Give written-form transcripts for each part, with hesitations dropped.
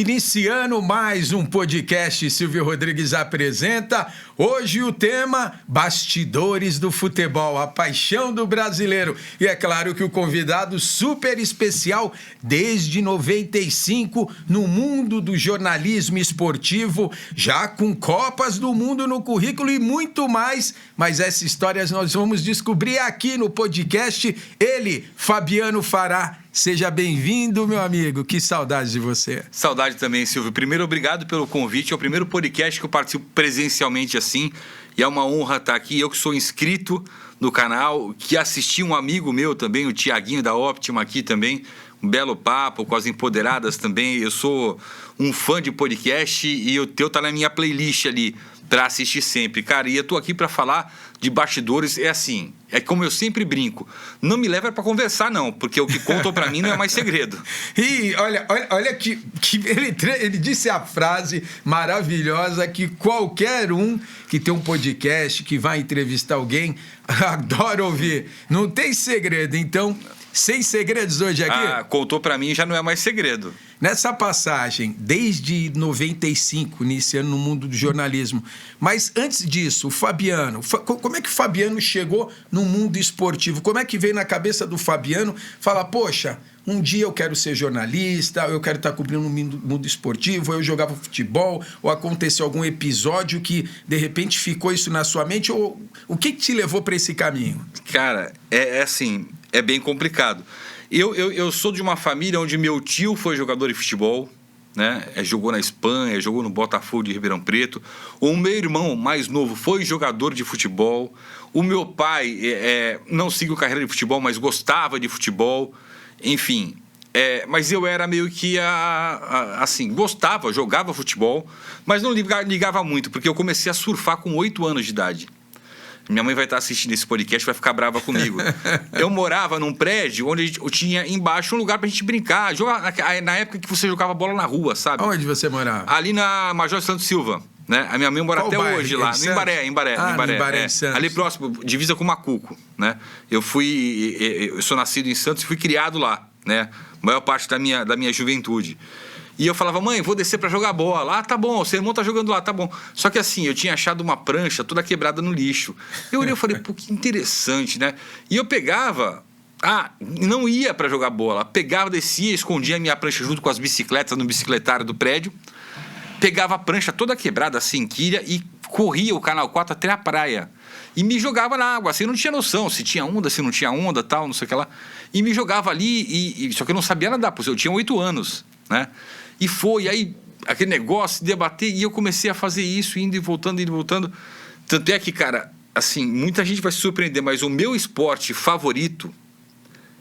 Iniciando mais um podcast, Silvio Rodrigues apresenta. Hoje o tema, bastidores do futebol, a paixão do brasileiro. E é claro que o convidado super especial, desde 95, no mundo do jornalismo esportivo, já com Copas do Mundo no currículo e muito mais. Mas essa história nós vamos descobrir aqui no podcast. Ele, Fabiano Fará. Seja bem-vindo, meu amigo. Que saudade de você. Saudade também, Silvio. Primeiro, obrigado pelo convite. É o primeiro podcast que eu participo presencialmente assim. E é uma honra estar aqui. Eu que sou inscrito no canal, que assisti um amigo meu também, o Tiaguinho da Óptima aqui também. Um belo papo com as empoderadas também. Eu sou um fã de podcast e o teu tá na minha playlist ali para assistir sempre. Cara, e eu tô aqui para falar de bastidores. É assim, é como eu sempre brinco. Não me leva para conversar, não, porque o que contam para mim não é mais segredo. E olha que ele disse a frase maravilhosa que qualquer um que tem um podcast, que vai entrevistar alguém, adora ouvir. Não tem segredo, então... Sem segredos hoje aqui? Contou pra mim, já não é mais segredo. Nessa passagem, desde 95, iniciando no mundo do jornalismo. Mas antes disso, o Fabiano, como é que o Fabiano chegou no mundo esportivo? Como é que veio na cabeça do Fabiano falar, poxa, um dia eu quero ser jornalista, eu quero estar cobrindo o mundo esportivo, eu jogava futebol, ou aconteceu algum episódio que, de repente, ficou isso na sua mente? Ou o que te levou para esse caminho? Cara, é assim... É bem complicado. Eu sou de uma família onde meu tio foi jogador de futebol, né? Jogou na Espanha, jogou no Botafogo de Ribeirão Preto. O meu irmão mais novo foi jogador de futebol. O meu pai não seguiu carreira de futebol, mas gostava de futebol. Enfim, mas eu era meio que assim, gostava, jogava futebol, mas não ligava muito, porque eu comecei a surfar com 8 anos de idade. Minha mãe vai estar assistindo esse podcast, vai ficar brava comigo. Eu morava num prédio onde eu tinha embaixo um lugar pra gente brincar. Na época que você jogava bola na rua, sabe? Onde você morava? Ali na Major Santos Silva, né? A minha mãe mora até hoje lá. No Imbaré. Imbaré ali próximo, divisa com Macuco, né? Eu sou nascido em Santos e fui criado lá, né? A maior parte da minha juventude. E eu falava, mãe, vou descer pra jogar bola. Tá bom, o seu irmão tá jogando lá, tá bom. Só que assim, eu tinha achado uma prancha toda quebrada no lixo. Eu olhei e falei, pô, que interessante, né? E eu pegava... não ia pra jogar bola. Pegava, descia, escondia a minha prancha junto com as bicicletas no bicicletário do prédio. Pegava a prancha toda quebrada, assim, quilha, e corria o Canal 4 até a praia. E me jogava na água, assim, eu não tinha noção se tinha onda, se não tinha onda, tal, não sei o que lá. E me jogava ali, só que eu não sabia nadar, porque eu tinha 8 anos, né? E aí aquele negócio de debater, e eu comecei a fazer isso, indo e voltando. Tanto é que, cara, assim, muita gente vai se surpreender, mas o meu esporte favorito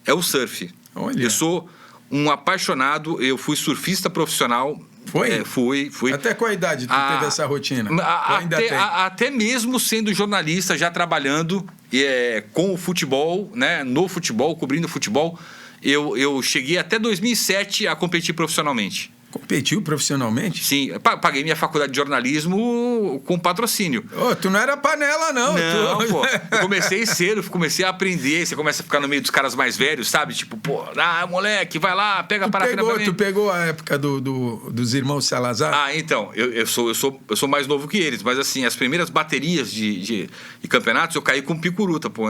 é o surf. Olha. Eu sou um apaixonado, eu fui surfista profissional. Foi? Fui. Até qual idade tu teve essa rotina? Até mesmo sendo jornalista, já trabalhando com o futebol, né? No futebol, cobrindo futebol, eu cheguei até 2007 a competir profissionalmente. Competiu profissionalmente? Sim, paguei minha faculdade de jornalismo com patrocínio. Tu não era panela, não. Não, pô. Eu comecei cedo, comecei a aprender. Você começa a ficar no meio dos caras mais velhos, sabe? Tipo, pô, moleque, vai lá, pega a parafina pra mim. Tu pegou a época dos irmãos Salazar? Então, eu sou mais novo que eles, mas assim, as primeiras baterias de campeonatos eu caí com picuruta, pô.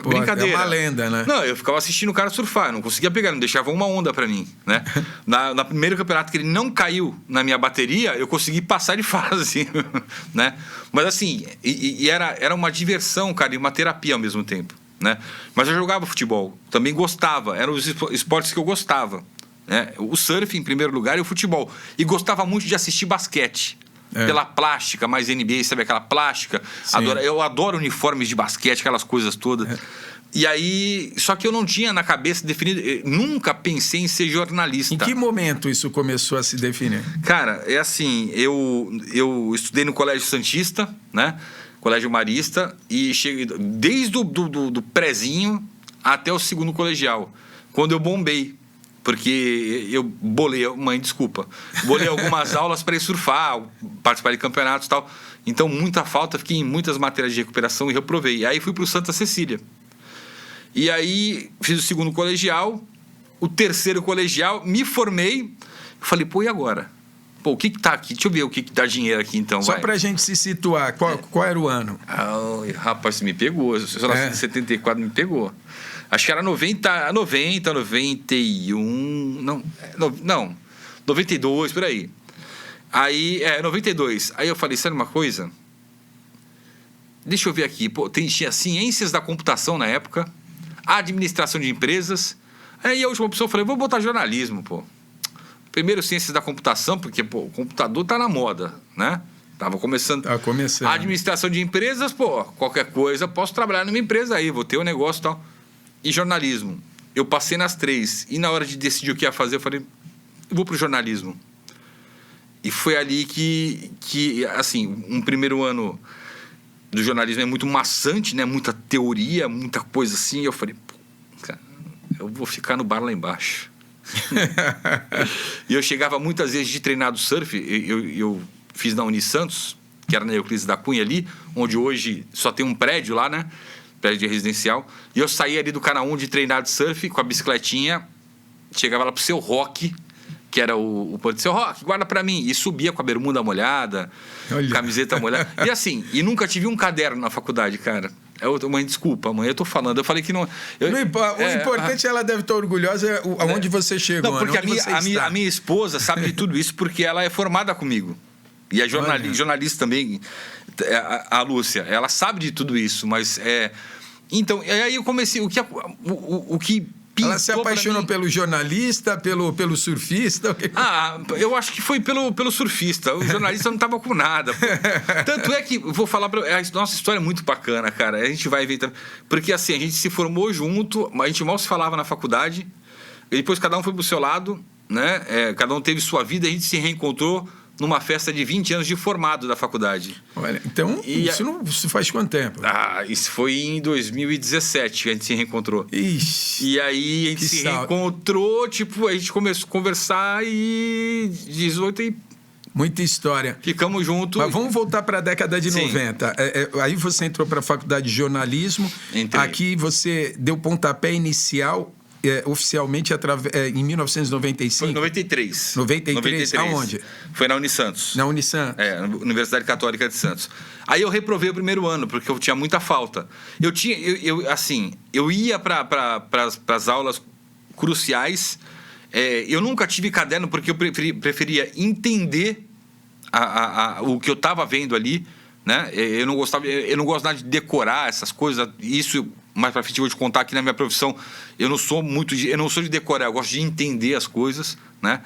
Brincadeira. É uma lenda, né? Não, eu ficava assistindo o cara surfar, não conseguia pegar, não deixava uma onda pra mim, né? Na primeiro campeonato que ele não caiu na minha bateria, eu consegui passar de fase, né? Mas assim, era uma diversão, cara, e uma terapia ao mesmo tempo, né? Mas eu jogava futebol, também gostava, eram os esportes que eu gostava, né? O surf em primeiro lugar e o futebol. E gostava muito de assistir basquete. Pela plástica, mais NBA, sabe aquela plástica? Eu adoro uniformes de basquete, aquelas coisas todas. E aí, só que eu não tinha na cabeça definido, nunca pensei em ser jornalista. Em que momento isso começou a se definir? Cara, é assim, eu estudei no Colégio Santista, né? Colégio Marista, e cheguei desde do prézinho até o segundo colegial, quando eu bombei. Porque eu bolei algumas aulas para ir surfar, participar de campeonatos e tal. Então, muita falta, fiquei em muitas matérias de recuperação e reprovei. E aí fui para o Santa Cecília. E aí fiz o segundo colegial, o terceiro colegial, me formei. Falei, pô, e agora? Pô, o que tá aqui? Deixa eu ver o que dá dinheiro aqui, então, Só vai. pra gente se situar, qual era o ano? Ai, rapaz, você me pegou. Eu sou nascido em 74, me pegou. Acho que era 90, 91... Não, 92, por aí. Aí, 92. Aí eu falei, sabe uma coisa? Deixa eu ver aqui. Pô, tinha ciências da computação na época, administração de empresas. Aí a última opção eu falei, vou botar jornalismo, pô. Primeiro ciências da computação, porque, pô, o computador tá na moda, né? Tava começando. Tá começando. Administração de empresas, pô, qualquer coisa, posso trabalhar numa empresa aí, vou ter um negócio e tal. E jornalismo. Eu passei nas 3. E na hora de decidir o que ia fazer, eu falei, eu vou pro jornalismo. E foi ali que assim, um primeiro ano do jornalismo é muito maçante, né? Muita teoria, muita coisa assim. E eu falei, pô, cara, eu vou ficar no bar lá embaixo. E eu chegava muitas vezes de treinar do surf. Eu fiz na Unisantos, que era na Euclides da Cunha ali, onde hoje só tem um prédio lá, né? Prédio de residencial. E eu saía ali do Canal 1 de treinar de surf com a bicicletinha, chegava lá pro Seu Roque, que era o Seu Roque, guarda pra mim. E subia com a bermuda molhada, camiseta molhada. E assim, e nunca tive um caderno na faculdade, cara. Mãe, desculpa, mãe, eu tô falando. Eu falei que não... O importante, ela deve estar orgulhosa aonde você chegou. Não, porque a minha esposa sabe de tudo isso porque ela é formada comigo. E a jornalista também, a Lúcia, ela sabe de tudo isso, mas... Então, aí eu comecei... O que ela se apaixonou pelo jornalista, pelo surfista? Eu acho que foi pelo surfista. O jornalista não estava com nada. Tanto é que, vou falar a nossa história é muito bacana, cara. A gente vai ver... Porque assim, a gente se formou junto, a gente mal se falava na faculdade, e depois cada um foi pro seu lado, né? Cada um teve sua vida, a gente se reencontrou numa festa de 20 anos de formado da faculdade. Olha, então, isso faz quanto tempo? Isso foi em 2017 que a gente se reencontrou. Ixi, e aí a gente se reencontrou, tipo, a gente começou a conversar e 18 e... Muita história. Ficamos juntos. Mas vamos voltar para a década de 90. Aí você entrou para a faculdade de jornalismo. Entrei. Aqui você deu pontapé inicial... oficialmente em 1995? Foi em 93. 93? Aonde? Foi na Unisantos. Na Unisantos? Na Universidade Católica de Santos. Aí eu reprovei o primeiro ano, porque eu tinha muita falta. Eu ia para as aulas cruciais. Eu nunca tive caderno, porque eu preferia entender o que eu estava vendo ali, né? Eu não gosto nada de decorar essas coisas. Isso... mais pra frente eu vou te contar que na minha profissão eu não sou de decorar, eu gosto de entender as coisas, né?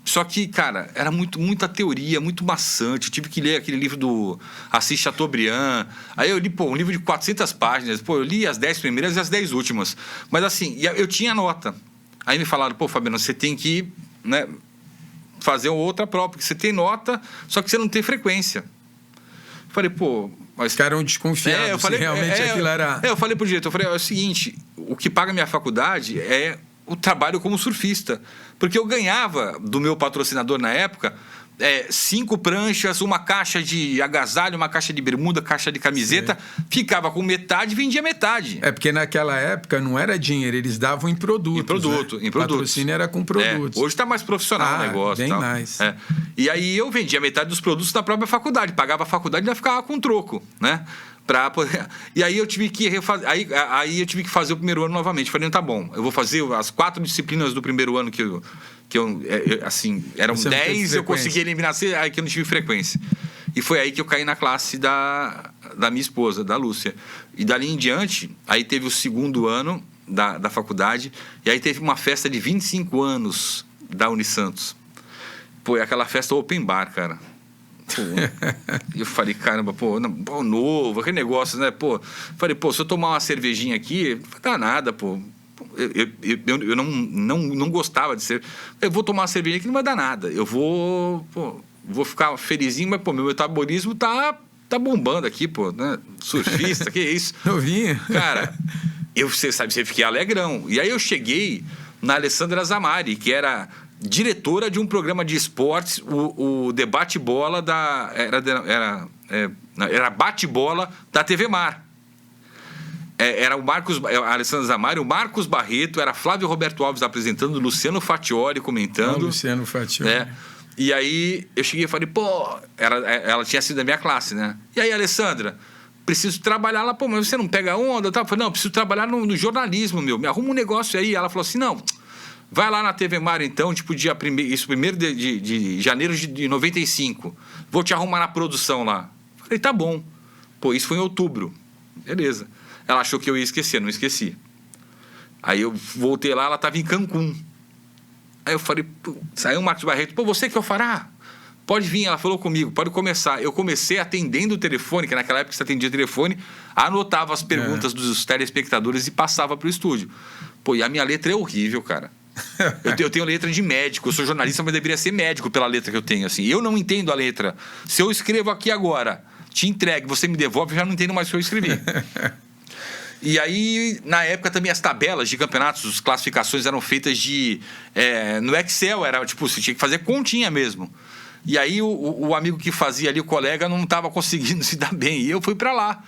Só que, cara, era muita teoria, muito maçante. Eu tive que ler aquele livro do Assis Chateaubriand. Aí eu li, um livro de 400 páginas. Eu li as 10 primeiras e as 10 últimas. Mas assim, eu tinha nota. Aí me falaram, Fabiano, você tem que, né, fazer outra prova, porque você tem nota, só que você não tem frequência. Eu falei, mas ficaram desconfiados, eu falei, realmente aquilo era... Eu falei pro diretor, é o seguinte, o que paga minha faculdade é o trabalho como surfista. Porque eu ganhava do meu patrocinador na época 5 pranchas, uma caixa de agasalho, uma caixa de bermuda, caixa de camiseta, ficava com metade e vendia metade. Porque naquela época não era dinheiro, eles davam em produtos. Em produtos. Patrocínio era com produtos. Hoje está mais profissional o negócio. Bem mais. E aí eu vendia metade dos produtos na própria faculdade, pagava a faculdade e ainda ficava com troco, né? E aí eu tive que refazer. Aí eu tive que fazer o primeiro ano novamente. Falei, tá bom, eu vou fazer as 4 disciplinas do primeiro ano que eu eram 10, eu consegui eliminar, aí que eu não tive frequência. E foi aí que eu caí na classe da minha esposa, da Lúcia. E dali em diante, aí teve o segundo ano da faculdade, e aí teve uma festa de 25 anos da Unisantos. Aquela festa open bar, cara. Eu falei, caramba, novo, aquele negócio, né? Falei, se eu tomar uma cervejinha aqui, não vai dar nada, Eu não gostava de ser. Eu vou tomar uma cervejinha aqui, não vai dar nada. Eu vou ficar felizinho, mas meu metabolismo tá bombando aqui, né? Surfista, que isso? Novinho. Cara, você fiquei alegrão. E aí eu cheguei na Alessandra Zamari, que era diretora de um programa de esportes, o Debate-Bola era bate-bola da TV Mar. era o Marcos, a Alessandra Zamari, o Marcos Barreto, era Flávio Roberto Alves apresentando, Luciano Fatioli comentando. Luciano Fatioli. E aí eu cheguei e falei, pô, ela tinha sido da minha classe, né? E aí, Alessandra, preciso trabalhar lá, pô, mas você não pega onda? Eu falei, não, preciso trabalhar no jornalismo, me arruma um negócio aí. Ela falou assim, não, vai lá na TV Mar então, tipo, dia 1º de janeiro de 95. Vou te arrumar na produção lá. Falei, tá bom. Pô, isso foi em outubro. Beleza. Ela achou que eu ia esquecer, não esqueci. Aí eu voltei lá, ela estava em Cancún. Aí eu falei, saiu o Marcos Barreto, pô, você que eu fará? Pode vir, ela falou comigo, pode começar. Eu comecei atendendo o telefone, que naquela época você atendia o telefone, anotava as perguntas dos telespectadores e passava pro estúdio. Pô, e a minha letra é horrível, cara. Eu tenho letra de médico, eu sou jornalista, mas deveria ser médico pela letra que eu tenho, assim. Eu não entendo a letra. Se eu escrevo aqui agora, te entrego, você me devolve, eu já não entendo mais o que eu escrevi. E aí, na época também as tabelas de campeonatos, as classificações eram feitas no Excel, era tipo, você tinha que fazer continha mesmo. E aí o amigo que fazia ali, o colega, não estava conseguindo se dar bem. E eu fui para lá.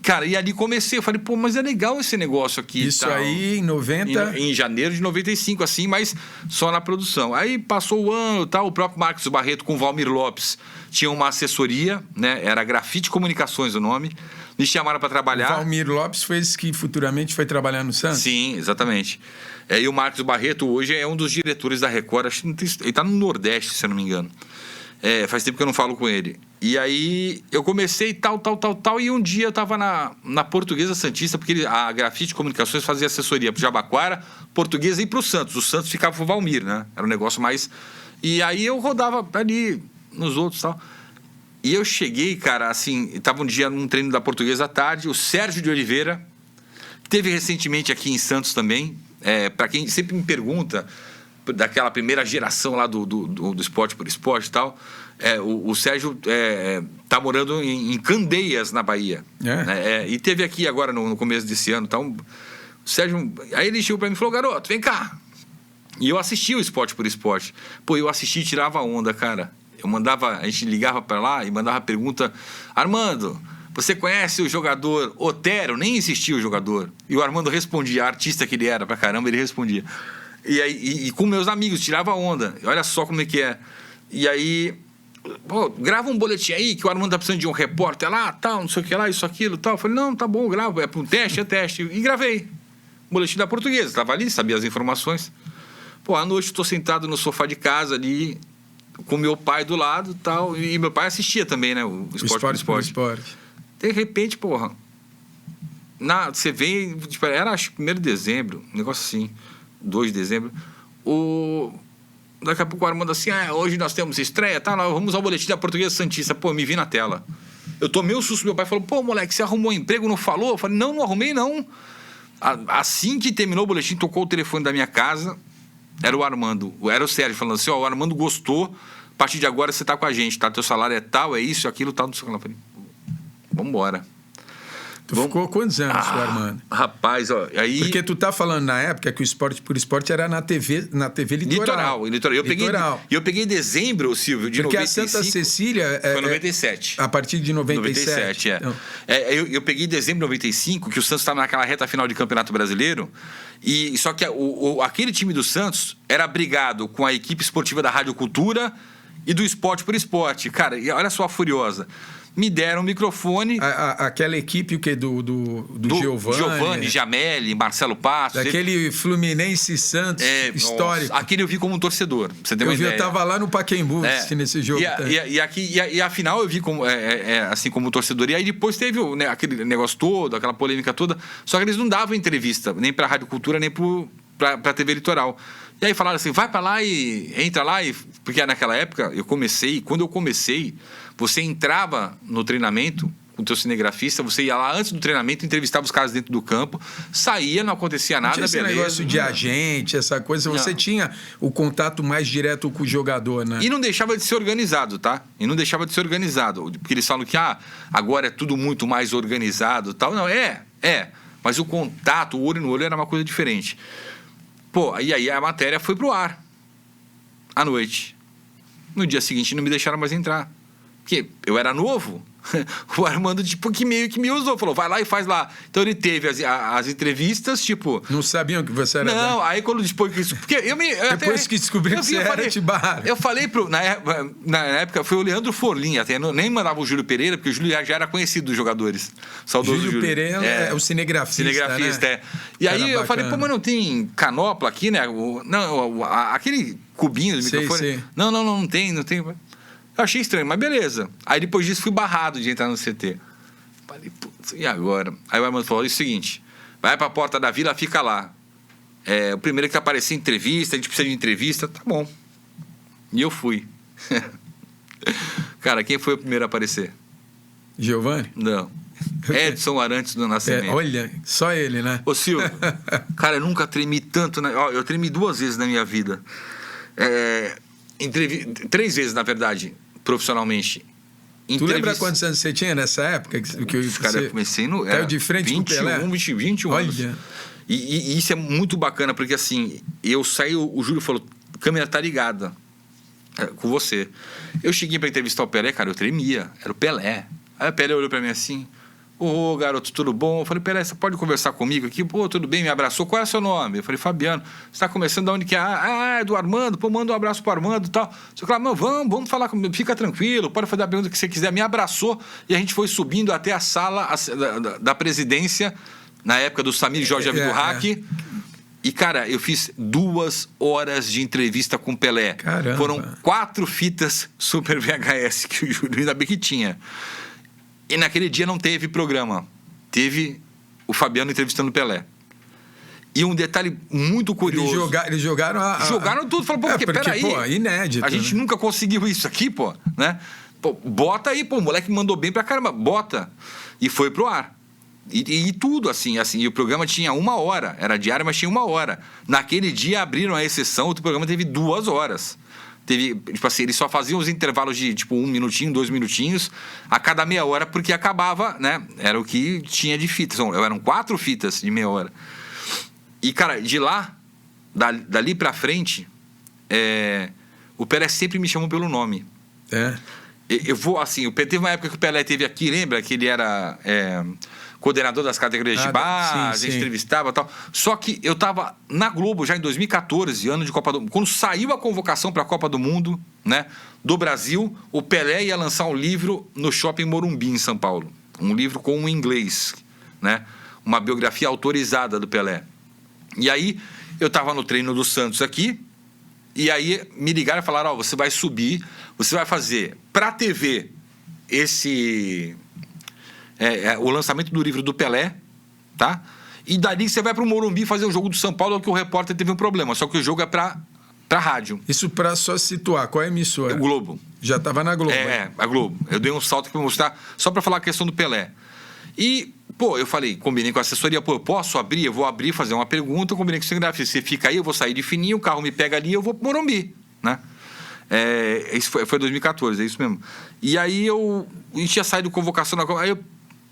Cara, e ali comecei, eu falei, pô, mas é legal esse negócio aqui. Isso tal. Aí em 90? Em janeiro de 95, assim, mas só na produção. Aí passou o ano e tal, o próprio Marcos Barreto com o Valmir Lopes tinha uma assessoria, né? Era Grafite Comunicações o nome. Me chamaram para trabalhar. O Valmir Lopes foi esse que futuramente foi trabalhar no Santos? Sim, exatamente. E o Marcos Barreto hoje é um dos diretores da Record, acho que ele está no Nordeste, se eu não me engano. Faz tempo que eu não falo com ele. E aí eu comecei tal, e um dia eu estava na Portuguesa Santista, porque a Grafite Comunicações fazia assessoria para o Jabaquara, Portuguesa e para o Santos. O Santos ficava para o Valmir, né? Era um negócio mais... E aí eu rodava ali nos outros e tal. E eu cheguei, cara, assim, estava um dia num treino da Portuguesa à tarde, o Sérgio de Oliveira, que teve recentemente aqui em Santos também, para quem sempre me pergunta, daquela primeira geração lá do Esporte por Esporte e tal, o Sérgio tá morando em Candeias, na Bahia. E teve aqui agora no começo desse ano. Então, o Sérgio, aí ele chegou para mim e falou, garoto, vem cá. E eu assisti o Esporte por Esporte. Pô, eu assisti e tirava onda, cara. A gente ligava para lá e mandava pergunta, Armando, você conhece o jogador Otero? Nem existia o jogador. E o Armando respondia, artista que ele era pra caramba, ele respondia. E aí, com meus amigos, tirava onda. Olha só como é que é. E aí, pô, grava um boletim aí, que o Armando tá precisando de um repórter lá, tal, não sei o que lá, isso, aquilo, tal. Eu falei, não, tá bom, eu gravo, é para um teste, é teste. E gravei. Boletim da Portuguesa, tava ali, sabia as informações. Pô, à noite eu tô sentado no sofá de casa ali, com meu pai do lado e tal. E meu pai assistia também, né? O Esporte por Esporte. De repente, porra, você vem, tipo, era acho que 1º de dezembro, um negócio assim, 2 de dezembro. Daqui a pouco o Armando assim, hoje nós temos estreia, tá? Nós vamos ao boletim da Portuguesa Santista. Pô, me vi na tela. Eu tomei um susto, meu pai falou, pô, moleque, você arrumou emprego, não falou? Eu falei, não arrumei, não. Assim que terminou o boletim, tocou o telefone da minha casa, era o Armando, era o Sérgio falando assim, o Armando gostou, a partir de agora você tá com a gente, tá? Teu salário é tal, é isso, aquilo, tal, não sei o que. Eu falei, vambora. Tu ficou quantos anos, Armando? Rapaz, ó, aí... Porque tu tá falando na época que o Esporte por Esporte era na TV Litoral. Eu peguei dezembro, Silvio, de 95. Porque a Santa Cecília... Foi 97. A partir de 97. Então. Eu peguei dezembro de 95, que o Santos estava naquela reta final de Campeonato Brasileiro, e só que aquele time do Santos era brigado com a equipe esportiva da Rádio Cultura e do Esporte por Esporte. Cara, e olha só a furiosa. Me deram um microfone. Aquela equipe o quê? Do Giovanni, Jameli, Marcelo Passos. Daquele Fluminense Santos histórico. Nossa, aquele eu vi como um torcedor, pra você ter uma ideia. Eu tava lá no Pacaembu assistindo esse jogo. E afinal eu vi como, assim como torcedor. E aí depois teve aquele negócio todo, aquela polêmica toda. Só que eles não davam entrevista, nem pra Rádio Cultura, nem pra TV Litoral. E aí falaram assim, vai pra lá e entra lá. Porque naquela época quando eu comecei, você entrava no treinamento com o teu cinegrafista, você ia lá antes do treinamento, entrevistava os caras dentro do campo, saía, não acontecia nada, beleza. Esse negócio de agente, essa coisa, você tinha o contato mais direto com o jogador, né? E não deixava de ser organizado, tá? Porque eles falam que agora é tudo muito mais organizado e tal. Não, mas o contato, o olho no olho, era uma coisa diferente. Pô, e aí a matéria foi pro ar à noite. No dia seguinte não me deixaram mais entrar. Porque eu era novo. O Armando, tipo, que meio que me usou. Falou, vai lá e faz lá. Então ele teve as entrevistas, tipo... Não sabiam que você era... Não, aí quando depois que isso... Porque depois que descobriu que você era, te barraram. Eu falei na época, foi o Leandro Forlin, até nem mandava o Júlio Pereira, porque o Júlio já era conhecido dos jogadores. Saudoso Júlio Pereira é o cinegrafista, cinegrafista, né? E aí eu falei, pô, mas não tem canopla aqui, né? Aquele cubinho do microfone. Sei. Não tem. Eu achei estranho, mas beleza. Aí depois disso fui barrado de entrar no CT. Falei, putz, e agora? Aí o Armando falou, é o seguinte, vai pra porta da vila, fica lá. O primeiro que aparecer entrevista, a gente precisa de entrevista, tá bom. E eu fui. Cara, quem foi o primeiro a aparecer? Giovanni? Não. Edson Arantes do Nascimento. Olha, só ele, né? Ô Silvio, cara, eu nunca tremi tanto, né? Eu tremi 2 vezes na minha vida. 3 vezes, na verdade, profissionalmente. Tu lembra quantos anos você tinha nessa época? Cara, eu comecei no... Caiu de frente com o Pelé? 21 anos. Olha. E isso é muito bacana, porque assim, eu saí, o Júlio falou, a câmera tá ligada com você. Eu cheguei pra entrevistar o Pelé, cara, eu tremia, era o Pelé. Aí o Pelé olhou pra mim assim, ô garoto, tudo bom? Eu falei, Pelé, você pode conversar comigo aqui? Pô, tudo bem, me abraçou, qual é o seu nome? Eu falei, Fabiano, você tá começando de onde que é? É do Armando, pô, manda um abraço pro Armando e tal. Você falou, não, vamos falar comigo, fica tranquilo, pode fazer a pergunta que você quiser. Me abraçou e a gente foi subindo até a sala da presidência, na época do Samir Jorge Abdurraqui. E, cara, eu fiz 2 horas de entrevista com o Pelé. Caramba. Foram 4 fitas Super VHS que o Júlio ainda bem que tinha. E naquele dia não teve programa. Teve o Fabiano entrevistando o Pelé. E um detalhe muito curioso. Eles jogaram Jogaram tudo. Falaram, porque peraí. Pô, inédito. A gente nunca conseguiu isso aqui, pô, né? Pô, bota aí, pô, o moleque mandou bem pra caramba. Bota. E foi pro ar. E tudo assim. E o programa tinha 1 hora. Era diário, mas tinha 1 hora. Naquele dia abriram a exceção, o programa teve 2 horas. Teve, tipo assim, eles só faziam os intervalos de, tipo, 1 minutinho, 2 minutinhos, a cada meia hora, porque acabava, né? Era o que tinha de fitas. Eram 4 fitas de meia hora. E, cara, de lá, dali pra frente, o Pelé sempre me chamou pelo nome. Eu vou, assim, teve uma época que o Pelé teve aqui, lembra? Que ele era coordenador das categorias de base, a gente entrevistava e tal. Só que eu tava na Globo já em 2014, ano de Copa do Mundo. Quando saiu a convocação para a Copa do Mundo, né, do Brasil, o Pelé ia lançar um livro no Shopping Morumbi, em São Paulo. Um livro com um inglês, né? Uma biografia autorizada do Pelé. E aí, eu tava no treino do Santos aqui, e aí me ligaram e falaram, você vai subir, você vai fazer pra TV o lançamento do livro do Pelé, tá? E dali você vai pro Morumbi fazer o jogo do São Paulo, que o repórter teve um problema, só que o jogo é pra rádio. Isso pra só situar, qual é a emissora? O Globo. Já tava na Globo. A Globo. Eu dei um salto aqui pra mostrar, só pra falar a questão do Pelé. E, pô, eu falei, combinei com a assessoria, pô, eu posso abrir? Eu vou abrir, fazer uma pergunta, eu combinei com o cinegrafista, você fica aí, eu vou sair de fininho, o carro me pega ali, eu vou pro Morumbi, né? Isso foi 2014, é isso mesmo. E aí a gente tinha saído convocação aí eu,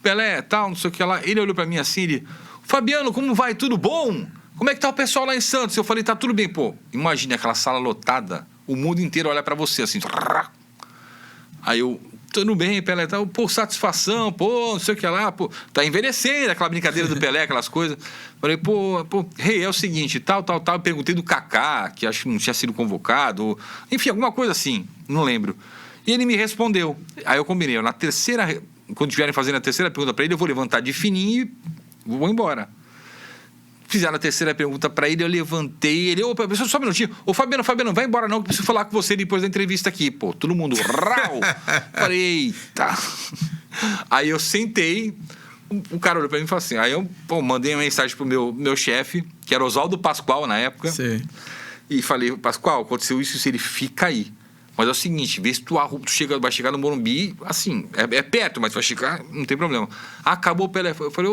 Pelé, tal, não sei o que lá, ele olhou pra mim assim, Fabiano, como vai? Tudo bom? Como é que tá o pessoal lá em Santos? Eu falei, tá tudo bem, pô. Imagine aquela sala lotada, o mundo inteiro olha pra você assim. Aí eu, tudo bem, Pelé, tá, pô, satisfação, pô, não sei o que lá, pô, tá envelhecendo, aquela brincadeira do Pelé, aquelas coisas. Falei, pô, é o seguinte, tal, eu perguntei do Kaká, que acho que não tinha sido convocado, enfim, alguma coisa assim, não lembro. E ele me respondeu. Aí eu combinei, quando estiverem fazendo a terceira pergunta para ele, eu vou levantar de fininho e vou embora. Fizeram a terceira pergunta para ele, eu levantei, ele, opa, só um minutinho, ô Fabiano, vai embora não, que eu preciso falar com você depois da entrevista aqui. Pô, todo mundo, rau! Falei, eita! Aí eu sentei, o cara olhou para mim e falou assim, aí eu mandei uma mensagem pro meu chefe, que era Oswaldo Pascoal na época, Sim. E falei, Pascoal, aconteceu isso, ele fica aí. Mas é o seguinte, vê se tu vai chegar no Morumbi, assim, é perto, mas tu vai chegar, não tem problema. Acabou o Pelé. Eu falei,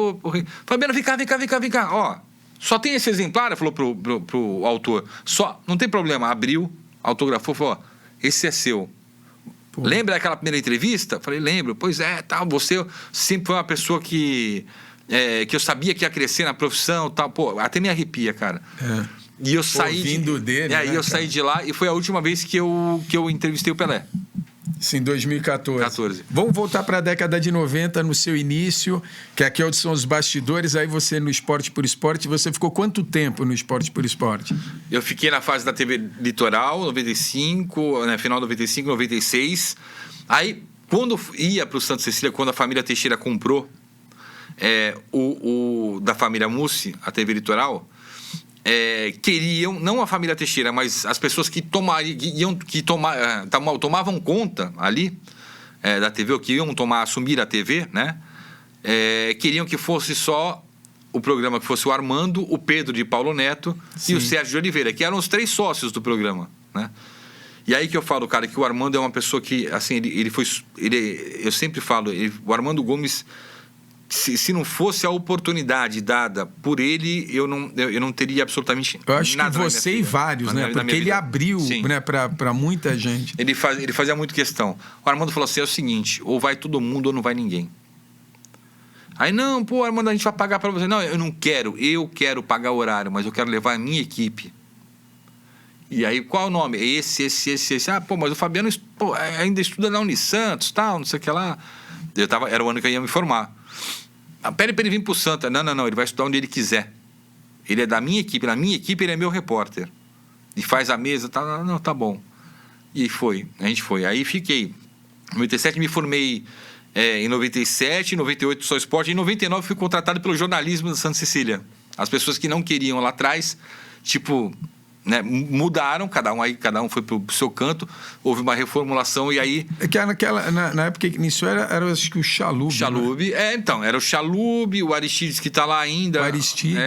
Fabiano, vem cá, ó, só tem esse exemplar, falou pro autor, só, não tem problema, abriu, autografou, falou, ó, esse é seu. Pô. Lembra daquela primeira entrevista? Falei, lembro, pois é, tal, você sempre foi uma pessoa que eu sabia que ia crescer na profissão, tal, pô, até me arrepia, cara. E eu saí vindo dele, eu saí de lá e foi a última vez que eu entrevistei o Pelé. Sim, 2014. 14. Vamos voltar para a década de 90, no seu início, que aqui são os bastidores, aí você no Esporte por Esporte, você ficou quanto tempo no Esporte por Esporte? Eu fiquei na fase da TV Litoral, 95, né, final 95, 96. Aí, quando ia para o Santa Cecília, quando a família Teixeira comprou da família Mussi, a TV Litoral, queriam, não a família Teixeira, mas as pessoas que tomavam conta ali da TV, ou que iam assumir a TV, né? Queriam que fosse só o programa, que fosse o Armando, o Pedro de Paulo Neto e o Sérgio de Oliveira, que eram os 3 sócios do programa, né? E aí que eu falo, cara, que o Armando é uma pessoa que, assim, eu sempre falo, o Armando Gomes, se não fosse a oportunidade dada por ele, eu não teria absolutamente nada. Eu acho que você e vários, né? Porque ele abriu, né, para muita gente. Ele fazia muito questão. O Armando falou assim, é o seguinte, ou vai todo mundo ou não vai ninguém. Aí, não, pô, Armando, a gente vai pagar para você. Não, eu quero pagar o horário, mas eu quero levar a minha equipe. E aí, qual é o nome? Esse. Ah, pô, mas o Fabiano ainda estuda na Unisantos, tal, não sei o que lá. Era o ano que eu ia me formar. Pede para ele vir pro Santa. Não, ele vai estudar onde ele quiser. Ele é da minha equipe, na minha equipe ele é meu repórter. E faz a mesa, tá, não, tá bom. E a gente foi. Aí fiquei. Em 97 me formei em 97, em 98 só esporte, em 99 fui contratado pelo jornalismo da Santa Cecília. As pessoas que não queriam lá atrás, tipo, né, mudaram, cada um foi pro seu canto, houve uma reformulação e aí... Na época que isso era acho que o Chalub. Chalub, né? Então, era o Chalub, o Aristides que tá lá ainda. O Aristides.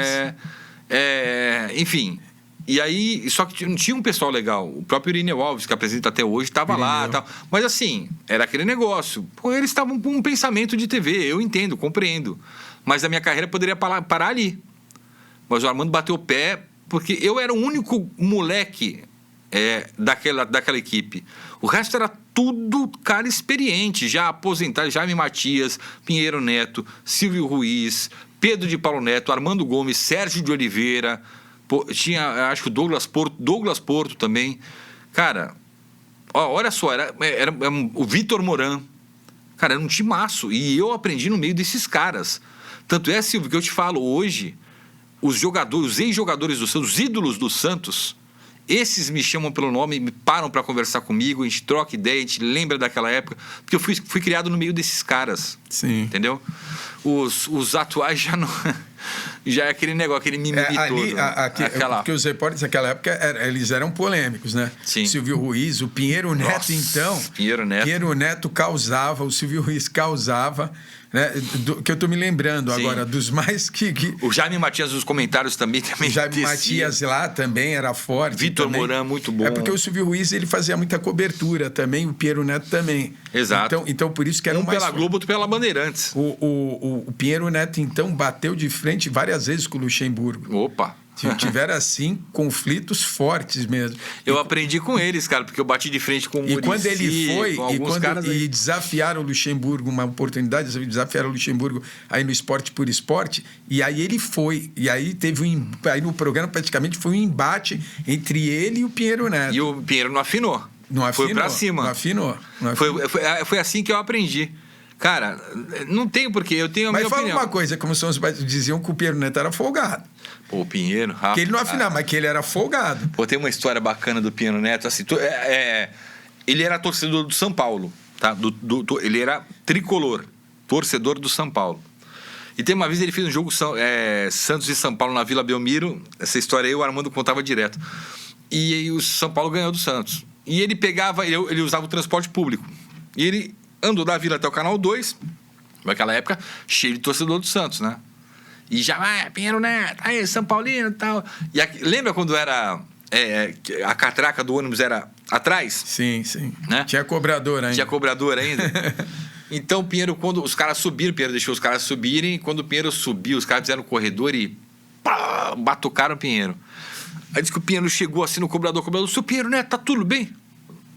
Enfim, e aí, só que não tinha um pessoal legal. O próprio Irineu Alves, que apresenta até hoje, estava lá, tal. Mas assim, era aquele negócio. Pô, eles estavam com um pensamento de TV, eu entendo, compreendo. Mas a minha carreira poderia parar ali. Mas o Armando bateu o pé, porque eu era o único moleque daquela equipe. O resto era tudo cara experiente, já aposentado, Jaime Matias, Pinheiro Neto, Silvio Ruiz, Pedro de Paulo Neto, Armando Gomes, Sérgio de Oliveira, tinha, acho que o Douglas Porto também. Cara, olha só, era o Vitor Moran. Cara, era um timaço. E eu aprendi no meio desses caras. Tanto é, Silvio, que eu te falo, hoje, os ex-jogadores do Santos, os ídolos do Santos, esses me chamam pelo nome, me param para conversar comigo, a gente troca ideia, a gente lembra daquela época, porque eu fui criado no meio desses caras. Sim. Entendeu? Os atuais já não... Já é aquele negócio, aquele mimimi todo. Porque os repórteres naquela época, eles eram polêmicos, né? Sim. Silvio Ruiz, o Pinheiro Neto, Nossa, então. Pinheiro Neto causava, o Silvio Ruiz causava, né? Que eu tô me lembrando agora, dos mais que... O Jaime Matias nos comentários também. O Jaime Matias lá também era forte. Vitor Moran, muito bom. É porque o Silvio Ruiz, ele fazia muita cobertura também, o Pinheiro Neto também. Exato. Então por isso que era mais pela Globo, outro pela Bandeirantes. O Pinheiro Neto, então, bateu de frente várias vezes com o Luxemburgo. Opa! Tiveram, assim, conflitos fortes mesmo. Eu aprendi com eles, cara, porque eu bati de frente com o Muricy, quando ele foi, caras aí. E desafiaram o Luxemburgo, uma oportunidade, desafiaram o Luxemburgo aí no Esporte por Esporte, e aí ele foi. E aí teve aí no programa praticamente foi um embate entre ele e o Pinheiro Neto. E o Pinheiro não afinou. Foi pra cima. Não afinou. Foi assim que eu aprendi. Cara, não tem porquê, eu tenho a minha opinião. Mas fala uma coisa, como são os diziam que o Pinheiro Neto era folgado. Pô, o Pinheiro, rapaz. Que ele não afinava, mas que ele era folgado. Pô, tem uma história bacana do Pinheiro Neto, assim, ele era torcedor do São Paulo, tá? Ele era tricolor, torcedor do São Paulo. E tem uma vez ele fez um jogo Santos e São Paulo na Vila Belmiro, essa história aí o Armando contava direto. E aí o São Paulo ganhou do Santos. E ele ele usava o transporte público. E ele andou da Vila até o Canal 2, naquela época, cheio de torcedor do Santos, né? E já vai, Pinheiro Neto, aí, São Paulino e tal. E lembra quando era... a catraca do ônibus era atrás? Sim. Né? Tinha cobrador ainda. Então, o Pinheiro, quando os caras subiram, o Pinheiro deixou os caras subirem. Quando o Pinheiro subiu, os caras fizeram o corredor e batucaram o Pinheiro. Aí disse que o Pinheiro chegou assim no cobrador, seu Pinheiro Neto, tá tudo bem?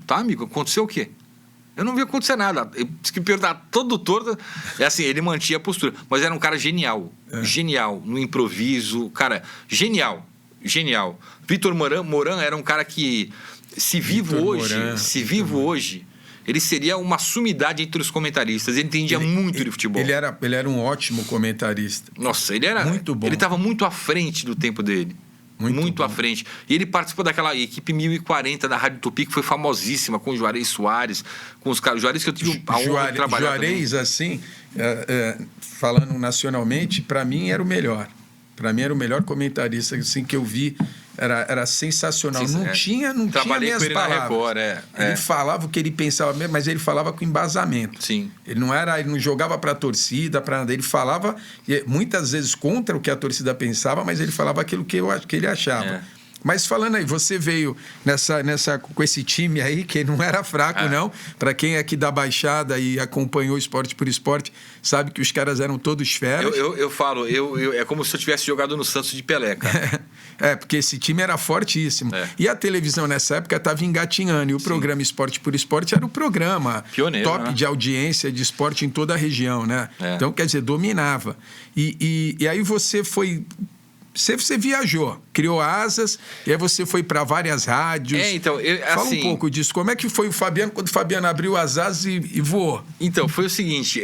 Tá, amigo, aconteceu o quê? Eu não vi acontecer nada. Ele disse que o Pinheiro estava todo torto. Assim, ele mantinha a postura. Mas era um cara genial. Genial. No improviso. Cara, genial. Vitor Moran era um cara que, se vivo hoje, ele seria uma sumidade entre os comentaristas. Ele entendia muito de futebol. Ele era um ótimo comentarista. Nossa, ele era muito bom. Ele estava muito à frente do tempo dele. Muito à frente. E ele participou daquela equipe 1040 da Rádio Tupi, que foi famosíssima, com o Juarez Soares, com os caras. Juarez que eu tive a honra de trabalhar Juarez, também. assim, falando nacionalmente, para mim era o melhor. Para mim era o melhor comentarista assim, que eu vi. Era sensacional. Sim, não tinha Trabalhei meias com ele palavras. na Record, Ele falava o que ele pensava mesmo, mas ele falava com embasamento. Sim. Ele não jogava para a torcida, para nada. Ele falava muitas vezes contra o que a torcida pensava, mas ele falava aquilo que ele achava. Mas falando aí, você veio com esse time aí, que não era fraco, não. Para quem é aqui da Baixada e acompanhou Esporte por Esporte, sabe que os caras eram todos feras. Eu falo, é como se eu tivesse jogado no Santos de Pelé, cara. Porque esse time era fortíssimo. E a televisão nessa época estava engatinhando. E o programa Esporte por Esporte era o programa pioneiro, top, né? De audiência de esporte em toda a região, né? Então, quer dizer, dominava. E aí você foi... Você viajou, criou asas, e aí você foi para várias rádios. Fala um pouco disso. Como é que foi o Fabiano quando o Fabiano abriu as asas e voou? Então, foi o seguinte,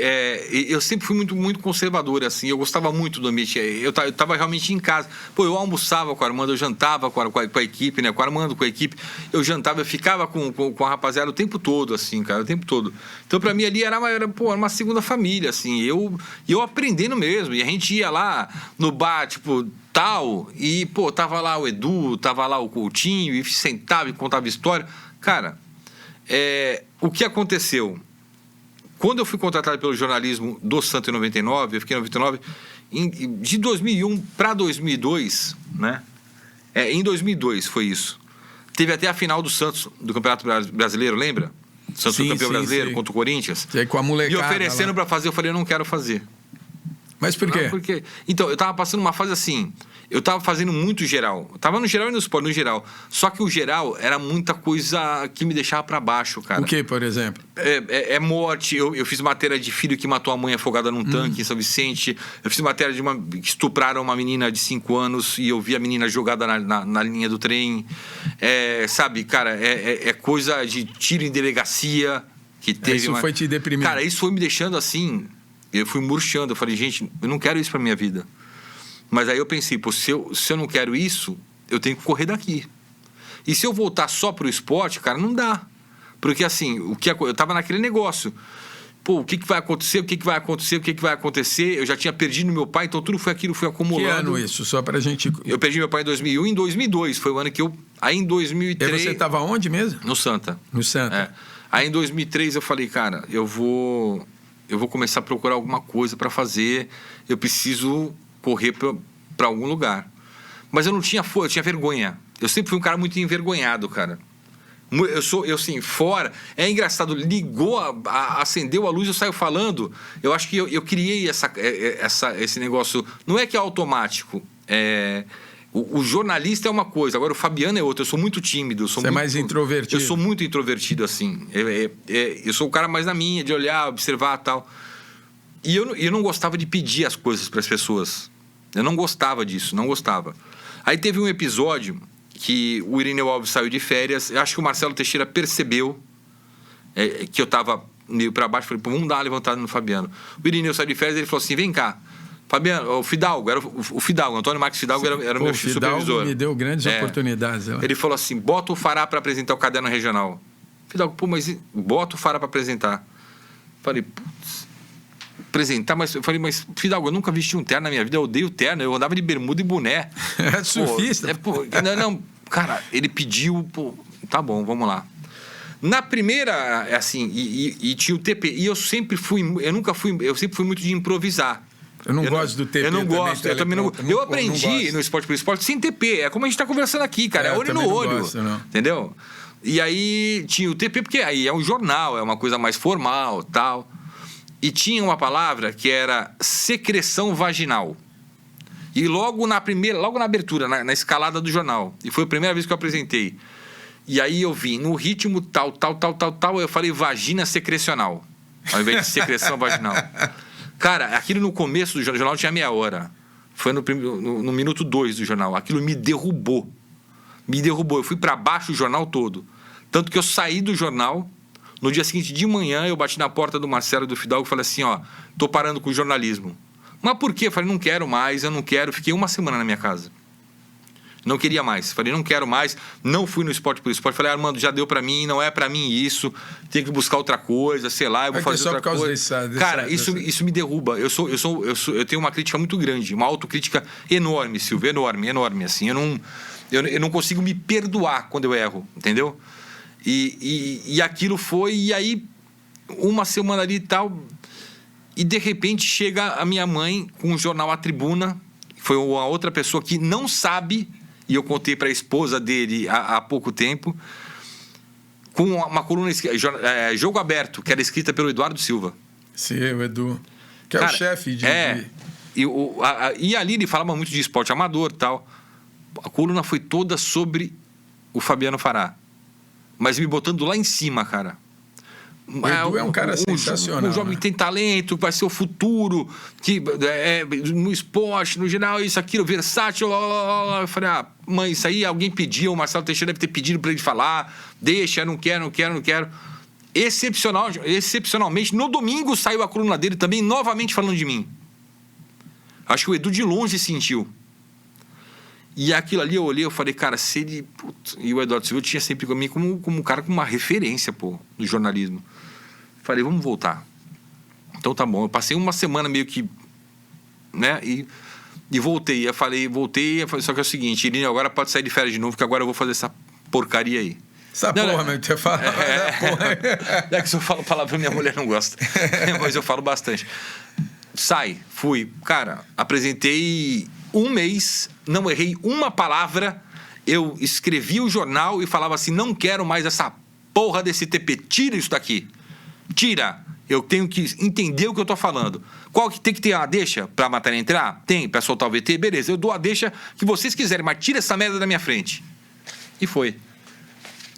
eu sempre fui muito, muito conservador, assim, eu gostava muito do ambiente, eu estava realmente em casa. Pô, eu almoçava com a Armando, eu jantava com a equipe, né, com o Armando, com a equipe, eu jantava, eu ficava com a rapaziada o tempo todo, assim, cara, o tempo todo. Então, para mim ali era uma segunda família, assim, eu aprendendo mesmo, e a gente ia lá no bar, tipo... tal, e, pô, tava lá o Edu, tava lá o Coutinho, e sentava e contava história. Cara, o que aconteceu? Quando eu fui contratado pelo jornalismo do Santos em 99, eu fiquei em 99, de 2001 para 2002, né? Em 2002 foi isso. Teve até a final do Santos, do Campeonato Brasileiro, lembra? Santos foi campeão brasileiro contra o Corinthians. Com a molecada, e oferecendo para fazer, eu falei, eu não quero fazer. Mas por quê? Não, porque... Então, eu tava passando uma fase assim, eu tava fazendo muito geral. Eu tava no geral e no esporte, no geral. Só que o geral era muita coisa que me deixava pra baixo, cara. O que, por exemplo? Morte. Eu fiz matéria de filho que matou a mãe afogada num tanque em São Vicente. Eu fiz matéria de que estupraram uma menina de 5 anos e eu vi a menina jogada na linha do trem. Sabe, cara, coisa de tiro em delegacia que teve. Isso foi te deprimindo. Cara, isso foi me deixando assim... Eu fui murchando, eu falei, gente, eu não quero isso pra minha vida. Mas aí eu pensei, pô, se eu não quero isso, eu tenho que correr daqui. E se eu voltar só pro esporte, cara, não dá. Porque assim, eu tava naquele negócio. Pô, o que vai acontecer, o que vai acontecer, o que vai acontecer? Eu já tinha perdido meu pai, então tudo foi aquilo, fui acumulando. Que ano isso? Só pra gente... Eu perdi meu pai em 2001 e em 2002, foi o ano que eu... Aí em 2003... E você tava onde mesmo? No Santa. No Santa. Aí em 2003 eu falei, cara, eu vou começar a procurar alguma coisa para fazer, eu preciso correr para algum lugar. Mas eu não tinha eu tinha vergonha. Eu sempre fui um cara muito envergonhado, cara. Eu assim, fora... É engraçado, acendeu a luz, eu saio falando. Eu acho que eu criei esse negócio... Não é que é automático, O jornalista é uma coisa, agora o Fabiano é outra. Eu sou muito tímido. Você é mais introvertido? Eu sou muito introvertido, assim. Eu sou o cara mais na minha, de olhar, observar e tal. E eu não gostava de pedir as coisas para as pessoas. Eu não gostava disso, não gostava. Aí teve um episódio que o Irineu Alves saiu de férias. Eu acho que o Marcelo Teixeira percebeu que eu estava meio para baixo. Falei, pô, vamos dar uma levantada no Fabiano. O Irineu saiu de férias e ele falou assim, vem cá. Fabiano, o Fidalgo, o Fidalgo, Antônio Marcos Fidalgo era o meu supervisor. O Fidalgo me deu grandes oportunidades. Ele falou assim, bota o Fará para apresentar o Caderno Regional. Fidalgo, pô, mas bota o Fará para apresentar. Falei, putz, apresentar? Mas eu falei, mas Fidalgo, eu nunca vesti um terno na minha vida, eu odeio terno, eu andava de bermuda e boné. Surfista. Não, cara, ele pediu, pô, tá bom, vamos lá. Na primeira, assim, e tinha o TP, e eu sempre fui muito de improvisar. Eu não gosto do TP. Eu não gosto, eu também não. Eu aprendi no Esporte por Esporte sem TP. É como a gente está conversando aqui, cara. É olho no olho. Gosto, entendeu? E aí tinha o TP, porque aí é um jornal, é uma coisa mais formal, tal. E tinha uma palavra que era secreção vaginal. E logo na abertura, na escalada do jornal. E foi a primeira vez que eu apresentei. E aí eu vi, no ritmo tal, eu falei vagina secrecional, ao invés de secreção vaginal. Cara, aquilo no começo do jornal tinha meia hora. Foi no minuto 2 do jornal. Aquilo me derrubou. Eu fui para baixo o jornal todo. Tanto que eu saí do jornal, No dia seguinte, de manhã, eu bati na porta do Marcelo e do Fidalgo e falei assim, ó, tô parando com o jornalismo. Mas por quê? Eu falei, não quero mais, eu não quero. Fiquei uma semana na minha casa. Não queria mais. Falei, não quero mais. Não fui no Esporte por Esporte. Falei, Armando, já deu pra mim, não é pra mim isso. Tenho que buscar outra coisa, sei lá, eu vou fazer outra coisa. Cara, isso me derruba. Eu tenho uma crítica muito grande, uma autocrítica enorme, Silvio, enorme, assim. Eu não consigo me perdoar quando eu erro, entendeu? E aquilo foi, e aí, uma semana ali e tal, e de repente chega a minha mãe com o jornal A Tribuna, foi uma outra pessoa que não sabe, e eu contei para a esposa dele há pouco tempo, com uma coluna, Jogo Aberto, que era escrita pelo Eduardo Silva. Sim, o Edu, que é o chefe de... E ali ele falava muito de esporte amador e tal. A coluna foi toda sobre o Fabiano Fará, mas me botando lá em cima, cara. O Edu é um cara sensacional. Um jovem que tem talento, vai ser o futuro, que no esporte, no geral, isso, aquilo, versátil. Eu falei, mãe, isso aí alguém pediu, o Marcelo Teixeira deve ter pedido para ele falar, deixa, não quero. Excepcionalmente, no domingo saiu a coluna dele também, novamente falando de mim. Acho que o Edu de longe sentiu. E aquilo ali eu olhei, eu falei, cara, se ele... Putz, e o Eduardo Silva tinha sempre comigo como um cara com uma referência, pô, do jornalismo. Falei, vamos voltar. Então tá bom. Eu passei uma semana meio que... né? E voltei. Eu falei, só que é o seguinte, Irineu, agora pode sair de férias de novo, que agora eu vou fazer essa porcaria aí. Mas você fala... É que se eu falo palavra, minha mulher não gosta. Mas eu falo bastante. Fui. Cara, apresentei... Um mês, não errei uma palavra, eu escrevi o jornal e falava assim, não quero mais essa porra desse TP, tira isso daqui, tira, eu tenho que entender o que eu tô falando. Qual que tem que ter a deixa pra matéria entrar? Tem, pra soltar o VT, beleza, eu dou a deixa que vocês quiserem, mas tira essa merda da minha frente. E foi.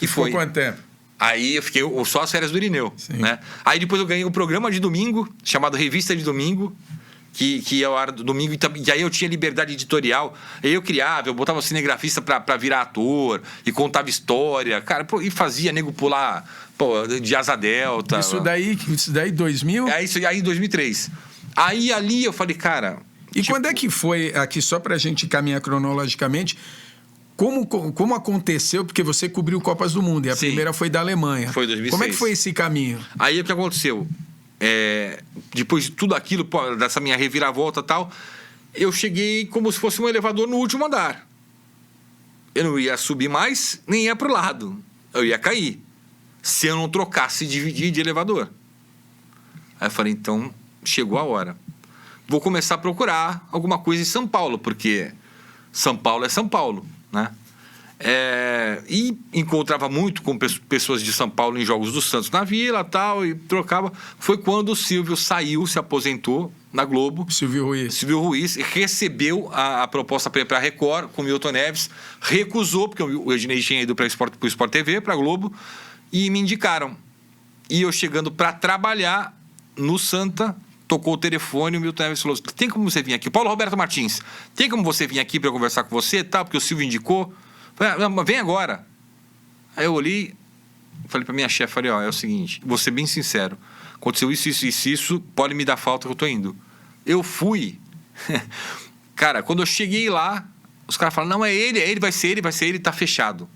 Ficou quanto tempo? Aí eu fiquei só as férias do Irineu, né? Aí depois eu ganhei um programa de domingo, chamado Revista de Domingo, que é o ar do domingo, e aí eu tinha liberdade editorial, aí eu criava, eu botava cinegrafista pra virar ator, e contava história, cara, e fazia nego pular, de asa delta. Isso daí 2000? Isso aí em 2003. Aí ali eu falei, cara... E quando é que foi, aqui só pra gente caminhar cronologicamente, como aconteceu, porque você cobriu Copas do Mundo, e a primeira foi da Alemanha. Foi 2006. Como é que foi esse caminho? Aí o que aconteceu? Depois de tudo aquilo, dessa minha reviravolta e tal, eu cheguei como se fosse um elevador no último andar. Eu não ia subir mais, nem ia pro lado. Eu ia cair, se eu não trocasse de elevador. Aí eu falei, então, chegou a hora. Vou começar a procurar alguma coisa em São Paulo, porque São Paulo é São Paulo, né? E encontrava muito com pessoas de São Paulo em jogos do Santos na Vila tal, e trocava. Foi quando o Silvio saiu, se aposentou na Globo. Silvio Ruiz recebeu a proposta para ir para a Record com o Milton Neves, recusou, porque o Ednei tinha ido para o Sport TV, para a Globo, e me indicaram. E eu chegando para trabalhar no Santa, tocou o telefone, o Milton Neves falou, tem como você vir aqui? Paulo Roberto Martins, tem como você vir aqui para eu conversar com você, tal, porque o Silvio indicou. Vem agora. Aí eu olhei, falei pra minha chefe, falei, é o seguinte, vou ser bem sincero, aconteceu isso, pode me dar falta que eu tô indo. Eu fui. Cara, quando eu cheguei lá, os caras falaram, não, é ele, vai ser ele, tá fechado.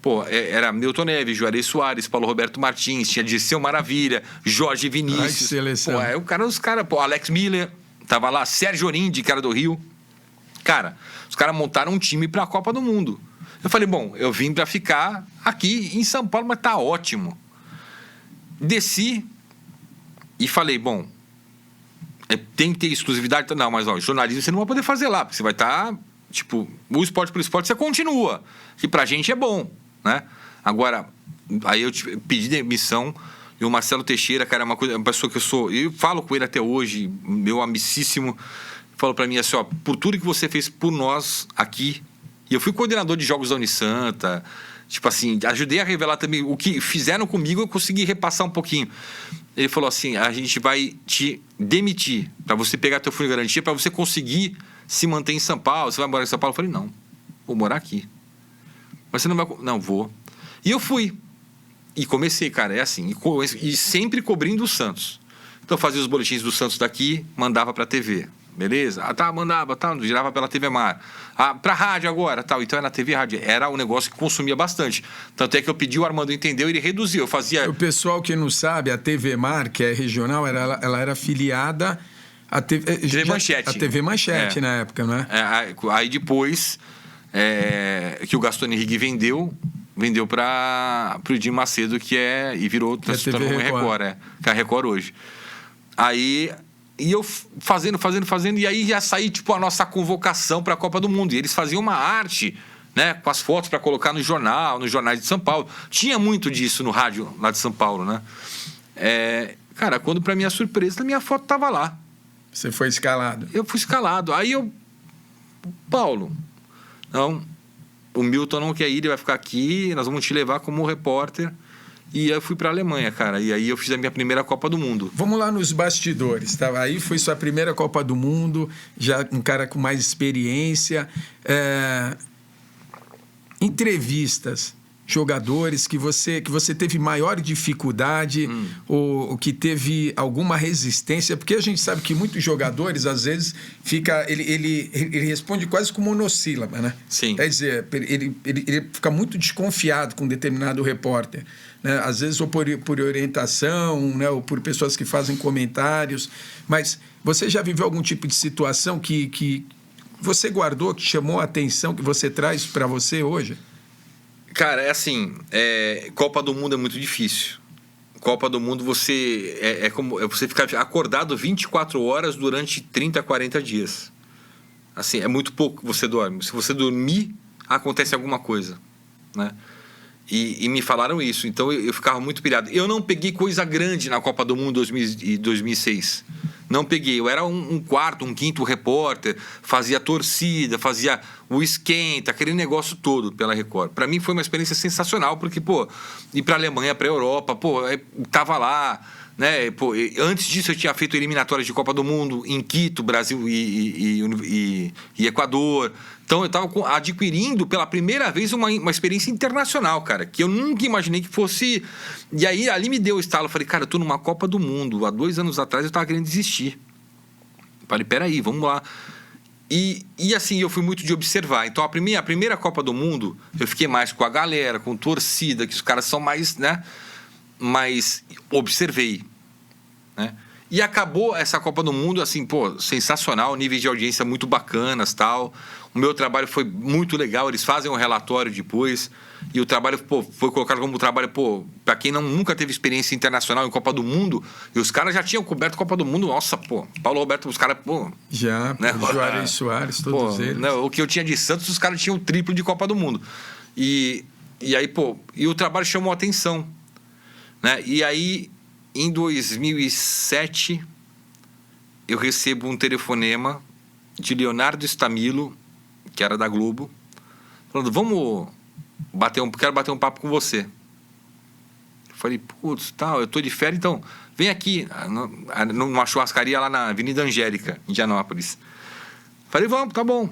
Pô, era Milton Neves, Juarez Soares, Paulo Roberto Martins, tinha Dirceu Maravilha, Jorge Vinícius. Ai, que seleção. Os caras, Alex Miller, tava lá, Sérgio Orindi, cara do Rio. Cara, os caras montaram um time pra Copa do Mundo. Eu falei, bom, eu vim para ficar aqui em São Paulo, mas tá ótimo. Desci e falei, bom, tem que ter exclusividade? Não, mas jornalismo você não vai poder fazer lá, porque você vai estar, o Esporte por Esporte você continua, que pra gente é bom, né? Agora, aí eu pedi demissão, e o Marcelo Teixeira, cara, é uma pessoa que eu falo com ele até hoje, meu amicíssimo, falou para mim assim, por tudo que você fez por nós aqui. E eu fui coordenador de jogos da Unisanta, ajudei a revelar também o que fizeram comigo, eu consegui repassar um pouquinho. Ele falou assim, a gente vai te demitir para você pegar teu fundo de garantia, para você conseguir se manter em São Paulo. Você vai morar em São Paulo? Eu falei, não, vou morar aqui. Mas você não vai... Não, vou. E eu fui. E comecei, cara, é assim. E sempre cobrindo o Santos. Então, fazia os boletins do Santos daqui, mandava pra TV. Beleza? Mandava, girava pela TV Mar. Pra rádio agora, tal. Então, era na TV rádio. Era um negócio que consumia bastante. Tanto é que eu pedi, o Armando entendeu, ele reduziu. Eu fazia... O pessoal que não sabe, a TV Mar, que é regional, ela era afiliada à TV Manchete. A TV Manchete, na época, não é? Aí depois, que o Gastone Henrique vendeu para o Edir Macedo, e virou TV Record. Que é a Record hoje. Aí, e eu fazendo, e aí já saí, tipo, a nossa convocação para a Copa do Mundo. E eles faziam uma arte, né, com as fotos para colocar no jornal, nos jornais de São Paulo. Tinha muito disso no rádio lá de São Paulo, né? Cara, quando, para minha surpresa, a minha foto tava lá. Você foi escalado. Eu fui escalado. Aí Paulo, não, o Milton não quer ir, ele vai ficar aqui, nós vamos te levar como repórter. E eu fui para a Alemanha, cara. E aí eu fiz a minha primeira Copa do Mundo. Vamos lá nos bastidores, tá? Aí foi sua primeira Copa do Mundo, já um cara com mais experiência. Entrevistas, jogadores que você teve maior dificuldade ou que teve alguma resistência, porque a gente sabe que muitos jogadores, às vezes, ele responde quase com monossílaba, né? Sim. Quer dizer, ele fica muito desconfiado com um determinado repórter, né? Às vezes ou por orientação, né? Ou por pessoas que fazem comentários. Mas você já viveu algum tipo de situação que você guardou, que chamou a atenção, que você traz para você hoje? Cara, é assim, Copa do Mundo é muito difícil. Copa do Mundo você como você ficar acordado 24 horas durante 30, 40 dias. Assim, é muito pouco que você dorme. Se você dormir, acontece alguma coisa, né? E me falaram isso, então eu ficava muito pilhado. Eu não peguei coisa grande na Copa do Mundo 2006. Não peguei. Eu era um quarto, um quinto repórter, fazia torcida, fazia o esquenta, aquele negócio todo pela Record. Para mim foi uma experiência sensacional, porque, ir para a Alemanha, para a Europa, tava lá, né? Antes disso eu tinha feito eliminatórias de Copa do Mundo em Quito, Brasil e Equador. Então eu estava adquirindo pela primeira vez uma experiência internacional, cara, que eu nunca imaginei que fosse. E aí ali me deu o estalo. Eu falei, cara, eu tô numa Copa do Mundo. Há 2 anos atrás eu estava querendo desistir. Eu falei, peraí, vamos lá. E assim, eu fui muito de observar. Então a primeira Copa do Mundo eu fiquei mais com a galera, com torcida, que os caras são mais, né? Mas observei, né? E acabou essa Copa do Mundo, assim, sensacional, níveis de audiência muito bacanas, tal. O meu trabalho foi muito legal, eles fazem um relatório depois, e o trabalho, foi colocado como trabalho, para quem nunca teve experiência internacional em Copa do Mundo, e os caras já tinham coberto Copa do Mundo, nossa, Paulo Roberto, os caras, já, né? Juarez Soares, todos eles. Né? O que eu tinha de Santos, os caras tinham o triplo de Copa do Mundo. E aí, e o trabalho chamou a atenção, né? E aí, em 2007, eu recebo um telefonema de Leonardo Stamilo, que era da Globo, falando, quero bater um papo com você. Eu falei, eu tô de férias, então vem aqui, numa churrascaria lá na Avenida Angélica, em Indianópolis. Falei, vamos, tá bom.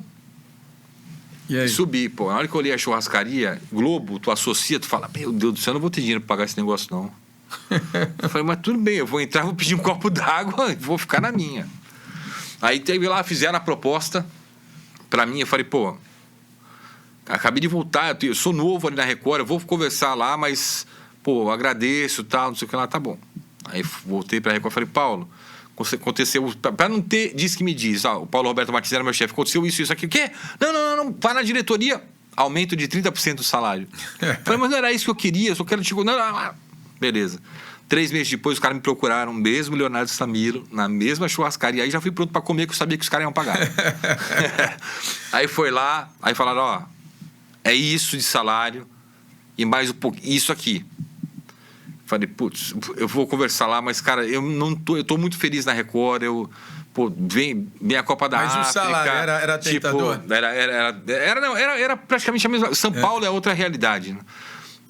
E aí? Subi, na hora que eu olhei a churrascaria, Globo, tu associa, tu fala, meu Deus do céu, eu não vou ter dinheiro pra pagar esse negócio, não. Eu falei, mas tudo bem, eu vou entrar, vou pedir um copo d'água e vou ficar na minha. Aí teve lá, fizeram a proposta pra mim, eu falei, acabei de voltar, eu sou novo ali na Record, eu vou conversar lá, mas, eu agradeço, tal, não sei o que lá, tá bom. Aí voltei pra Record e falei, Paulo, aconteceu, pra não ter, diz que me diz, o Paulo Roberto Martins era meu chefe, aconteceu isso aqui, o quê? Não, vai na diretoria, aumento de 30% do salário. Eu falei, mas não era isso que eu queria, eu só quero te... Não. Beleza. 3 meses depois, os caras me procuraram, mesmo Leonardo Stamilo, na mesma churrascaria. Aí já fui pronto para comer, que eu sabia que os caras iam pagar. Aí foi lá, aí falaram, é isso de salário e mais um pouco, isso aqui. Falei, eu vou conversar lá, mas, cara, eu tô muito feliz na Record, vem a Copa da África. Mas o salário era tentador? Era praticamente a mesma. São Paulo é outra realidade, né?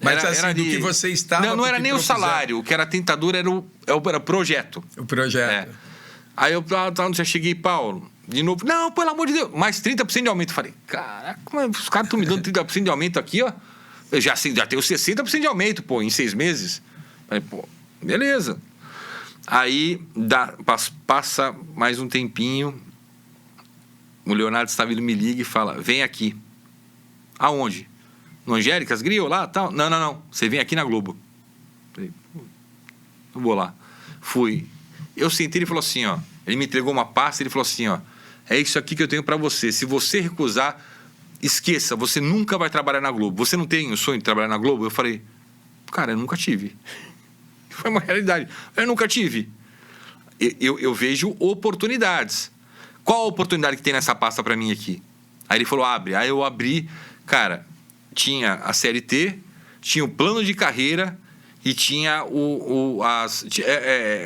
Mas era do que você estava... Não era nem o salário. O que era tentador era o projeto. O projeto. Aí eu já cheguei, Paulo, de novo. Não, pelo amor de Deus. Mais 30% de aumento. Falei, caraca, os caras estão me dando 30% de aumento aqui, ó. Eu já tenho 60% de aumento, pô, em 6 meses. Falei, pô, beleza. Aí passa mais um tempinho, o Leonardo Stavilo me liga e fala, vem aqui. Aonde? No Angélicas Grill lá, tal? Não. Você vem aqui na Globo. Falei, eu vou lá. Fui. Eu sentei, ele falou assim, ó. Ele me entregou uma pasta, ele falou assim, ó. É isso aqui que eu tenho pra você. Se você recusar, esqueça, você nunca vai trabalhar na Globo. Você não tem o sonho de trabalhar na Globo? Eu falei, cara, eu nunca tive. Foi uma realidade. Eu nunca tive. Eu vejo oportunidades. Qual a oportunidade que tem nessa pasta pra mim aqui? Aí ele falou, abre. Aí eu abri, cara, tinha a CLT, tinha o plano de carreira e tinha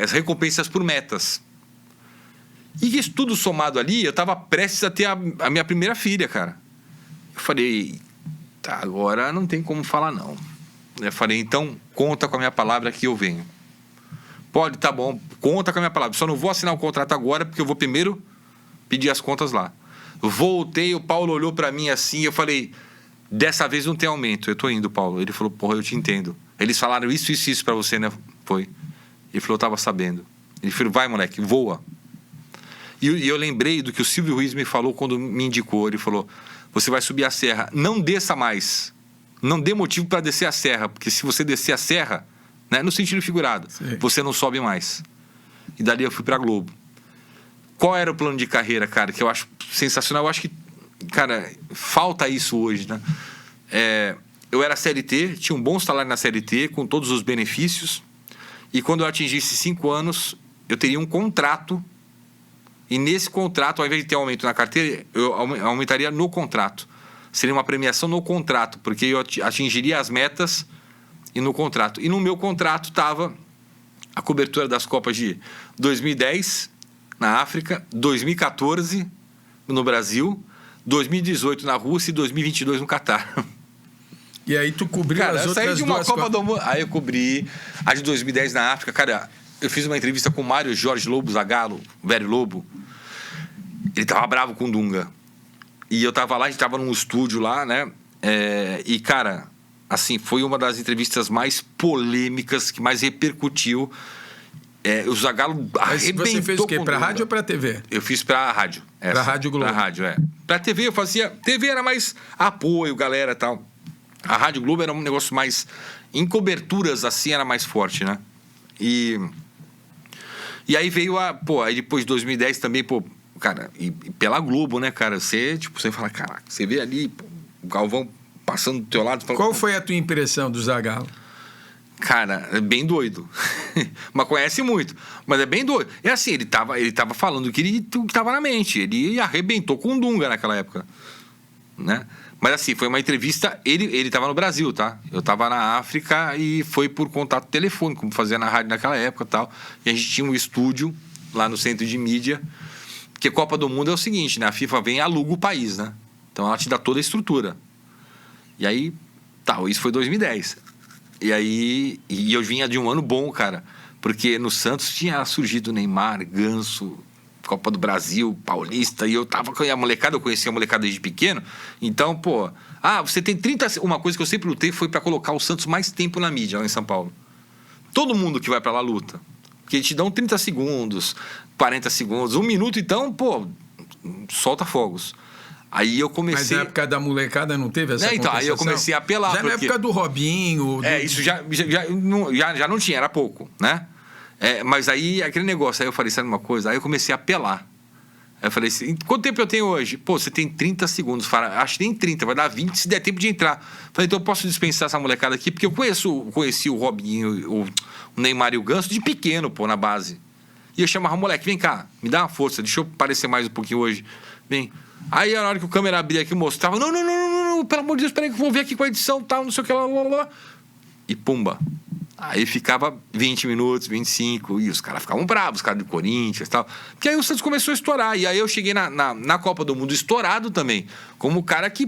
as recompensas por metas. E isso tudo somado ali, eu tava prestes a ter a minha primeira filha, cara. Eu falei, tá, agora não tem como falar não. Eu falei, então conta com a minha palavra que eu venho. Pode, tá bom, conta com a minha palavra. Só não vou assinar o contrato agora porque eu vou primeiro pedir as contas lá. Voltei, o Paulo olhou pra mim assim, eu falei, dessa vez não tem aumento. Eu tô indo, Paulo. Ele falou, porra, eu te entendo. Eles falaram isso pra você, né? Foi. Ele falou, eu tava sabendo. Ele falou, vai, moleque, voa. E eu lembrei do que o Silvio Ruiz me falou quando me indicou. Ele falou, você vai subir a serra, não desça mais. Não dê motivo para descer a serra, porque se você descer a serra, né, no sentido figurado, sim, você não sobe mais. E dali eu fui pra Globo. Qual era o plano de carreira, cara, que eu acho sensacional? Eu acho que, cara, falta isso hoje, né? Eu era CLT, tinha um bom salário na CLT, com todos os benefícios. E quando eu atingisse 5 anos, eu teria um contrato. E nesse contrato, ao invés de ter aumento na carteira, eu aumentaria no contrato. Seria uma premiação no contrato, porque eu atingiria as metas e no contrato. E no meu contrato estava a cobertura das Copas de 2010 na África, 2014 no Brasil, 2018 na Rússia e 2022 no Catar. E aí tu cobriu cara, as eu outras saí de uma duas Copa do Mundo. Aí eu cobri a de 2010 na África. Cara, eu fiz uma entrevista com o Mário Jorge Lobo Zagallo, o velho Lobo. Ele tava bravo com o Dunga. E eu tava lá, a gente tava num estúdio lá, né? E, cara, assim, foi uma das entrevistas mais polêmicas, que mais repercutiu. O Zagallo arrebentou. Você fez o quê? Pra rádio ou pra TV? Eu fiz pra rádio. Pra Rádio Globo? Pra rádio, Pra TV eu fazia... TV era mais apoio, galera e tal. A Rádio Globo era um negócio mais... Em coberturas, assim, era mais forte, né? E aí veio aí depois de 2010 também, cara, e pela Globo, né, cara? Você fala, caraca, você vê ali, o Galvão passando do teu lado. Fala, qual foi a tua impressão do Zagallo? Cara, é bem doido. Mas conhece muito. Mas é bem doido. É assim, ele tava falando o que tava na mente. Ele arrebentou com o Dunga naquela época, né? Mas assim, foi uma entrevista... Ele tava no Brasil, tá? Eu tava na África e foi por contato telefônico, como fazia na rádio naquela época e tal. E a gente tinha um estúdio lá no centro de mídia. Porque Copa do Mundo é o seguinte, né? A FIFA vem e aluga o país, né? Então ela te dá toda a estrutura. E aí, isso foi 2010. E aí... E eu vinha de um ano bom, cara. Porque no Santos tinha surgido Neymar, Ganso... Copa do Brasil, Paulista, e eu tava com a molecada, eu conhecia a molecada desde pequeno, então, você tem 30... Uma coisa que eu sempre lutei foi pra colocar o Santos mais tempo na mídia, lá em São Paulo. Todo mundo que vai pra lá luta. Porque eles te dão 30 segundos, 40 segundos, 1 minuto, então, solta fogos. Aí eu comecei... Mas na época da molecada não teve essa então, aí eu comecei a apelar. Já na época do Robinho... Isso já não tinha, era pouco, né? Mas aí, aquele negócio, aí eu falei, sabe uma coisa? Aí eu comecei a apelar. Aí eu falei assim, quanto tempo eu tenho hoje? Você tem 30 segundos. Fala, acho que nem 30, vai dar 20 se der tempo de entrar. Falei, então eu posso dispensar essa molecada aqui, porque eu conheci o Robinho, o Neymar e o Ganso de pequeno, na base. E eu chamava, moleque, vem cá, me dá uma força, deixa eu aparecer mais um pouquinho hoje. Vem. Aí na hora que o câmera abria aqui, mostrava, não, pelo amor de Deus, peraí que eu vou ver aqui com a edição, tal, não sei o que, lá. E pumba. Aí ficava 20 minutos, 25, e os caras ficavam bravos, os caras do Corinthians e tal. Porque aí o Santos começou a estourar. E aí eu cheguei na Copa do Mundo estourado também. Como o cara que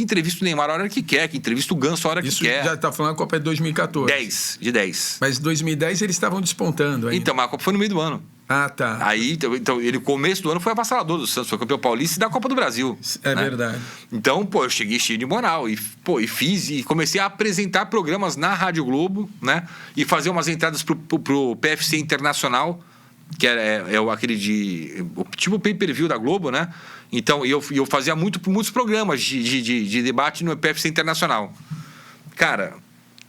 entrevista o Neymar a hora que quer, que entrevista o Ganso a hora que quer. Isso já tá falando da Copa de 2014. De 10. Mas em 2010 eles estavam despontando ainda. Então, mas a Copa foi no meio do ano. Ah, tá. Aí, então, ele, começo do ano, foi avassalador do Santos, foi campeão paulista e da Copa do Brasil. É, né? Verdade. Então, pô, eu cheguei cheio de moral e fiz e comecei a apresentar programas na Rádio Globo, né? E fazer umas entradas pro PFC Internacional, que é aquele tipo pay-per-view da Globo, né? Então, eu fazia muitos programas de debate no PFC Internacional. Cara,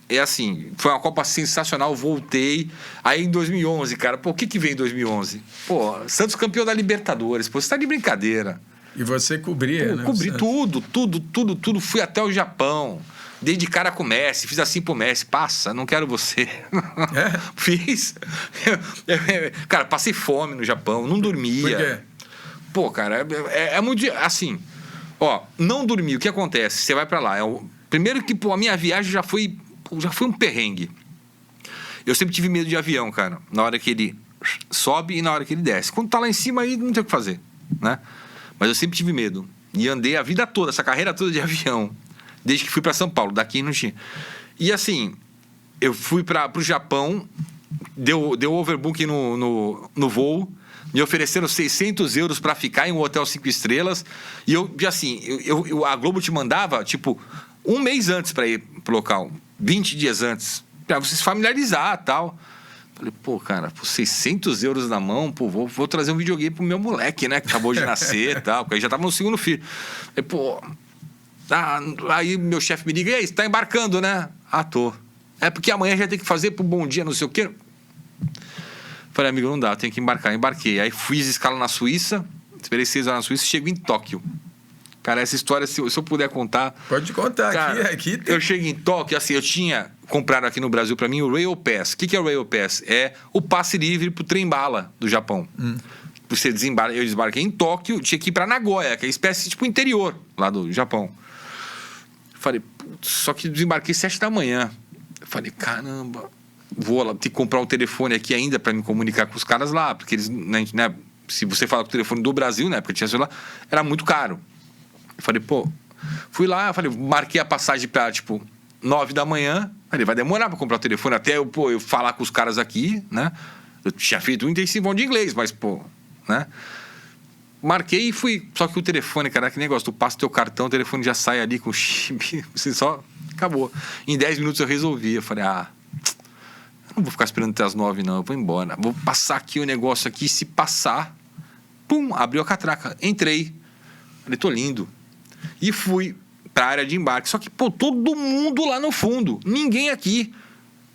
é assim, foi uma Copa sensacional, voltei. Aí em 2011, cara, pô, o que veio em 2011? Pô, Santos campeão da Libertadores, pô, você tá de brincadeira. E você cobria, né? Cobri tudo. Fui até o Japão. Dei de cara com o Messi, fiz assim pro Messi, passa, não quero você. É? Fiz. Cara, passei fome no Japão, não dormia. Por quê? Pô, cara, é muito... Assim, ó, não dormir, o que acontece? Você vai pra lá. Primeiro que, pô, a minha viagem já foi um perrengue. Eu sempre tive medo de avião, cara. Na hora que ele sobe e na hora que ele desce. Quando tá lá em cima, aí não tem o que fazer, né? Mas eu sempre tive medo. E andei a vida toda, essa carreira toda de avião. Desde que fui pra São Paulo. Daqui não tinha. E assim, eu fui pro Japão, deu overbooking no voo, me ofereceram 600 euros pra ficar em um hotel 5 estrelas. E a Globo te mandava, tipo, um mês antes pra ir pro local. 20 dias antes. Pra você se familiarizar e tal. Falei, pô, cara, 600 euros na mão, pô, vou trazer um videogame pro meu moleque, né? Que acabou de nascer e tal. Porque aí já tava no segundo filho. Falei, pô... aí meu chefe me liga, e aí, você tá embarcando, né? Ah, tô. É porque amanhã já tem que fazer pro Bom Dia, não sei o quê. Falei, amigo, não dá, tem que embarcar. Embarquei. Aí fiz escala na Suíça, esperei 6 horas na Suíça e chego em Tóquio. Cara, essa história, se eu puder contar... Pode contar, cara, aqui tem... Eu chego em Tóquio, assim, eu tinha comprado aqui no Brasil pra mim o Rail Pass. O que é o Rail Pass? É o passe livre pro trem-bala do Japão. Você desembarca, eu desembarquei em Tóquio, tinha que ir pra Nagoya, que é espécie tipo interior lá do Japão. Falei, putz, só que desembarquei 7 da manhã. Eu falei, caramba, vou lá, ter que comprar um telefone aqui ainda pra me comunicar com os caras lá, porque eles, né, se você falar com o telefone do Brasil, né, porque tinha celular, era muito caro. Eu falei, pô, fui lá, falei, marquei a passagem pra, tipo, 9 da manhã. Falei, vai demorar pra comprar o telefone até eu falar com os caras aqui, né? Eu tinha feito um intensivão de inglês, mas, pô, né? Marquei e fui. Só que o telefone, cara, que negócio, tu passa teu cartão, o telefone já sai ali com o chip, você só... Acabou. Em 10 minutos eu resolvi. Eu falei, eu não vou ficar esperando até as 9, não, eu vou embora. Vou passar aqui o negócio aqui, se passar, pum, abriu a catraca. Entrei. Falei, tô lindo. E fui pra área de embarque. Só que, pô, todo mundo lá no fundo. Ninguém aqui.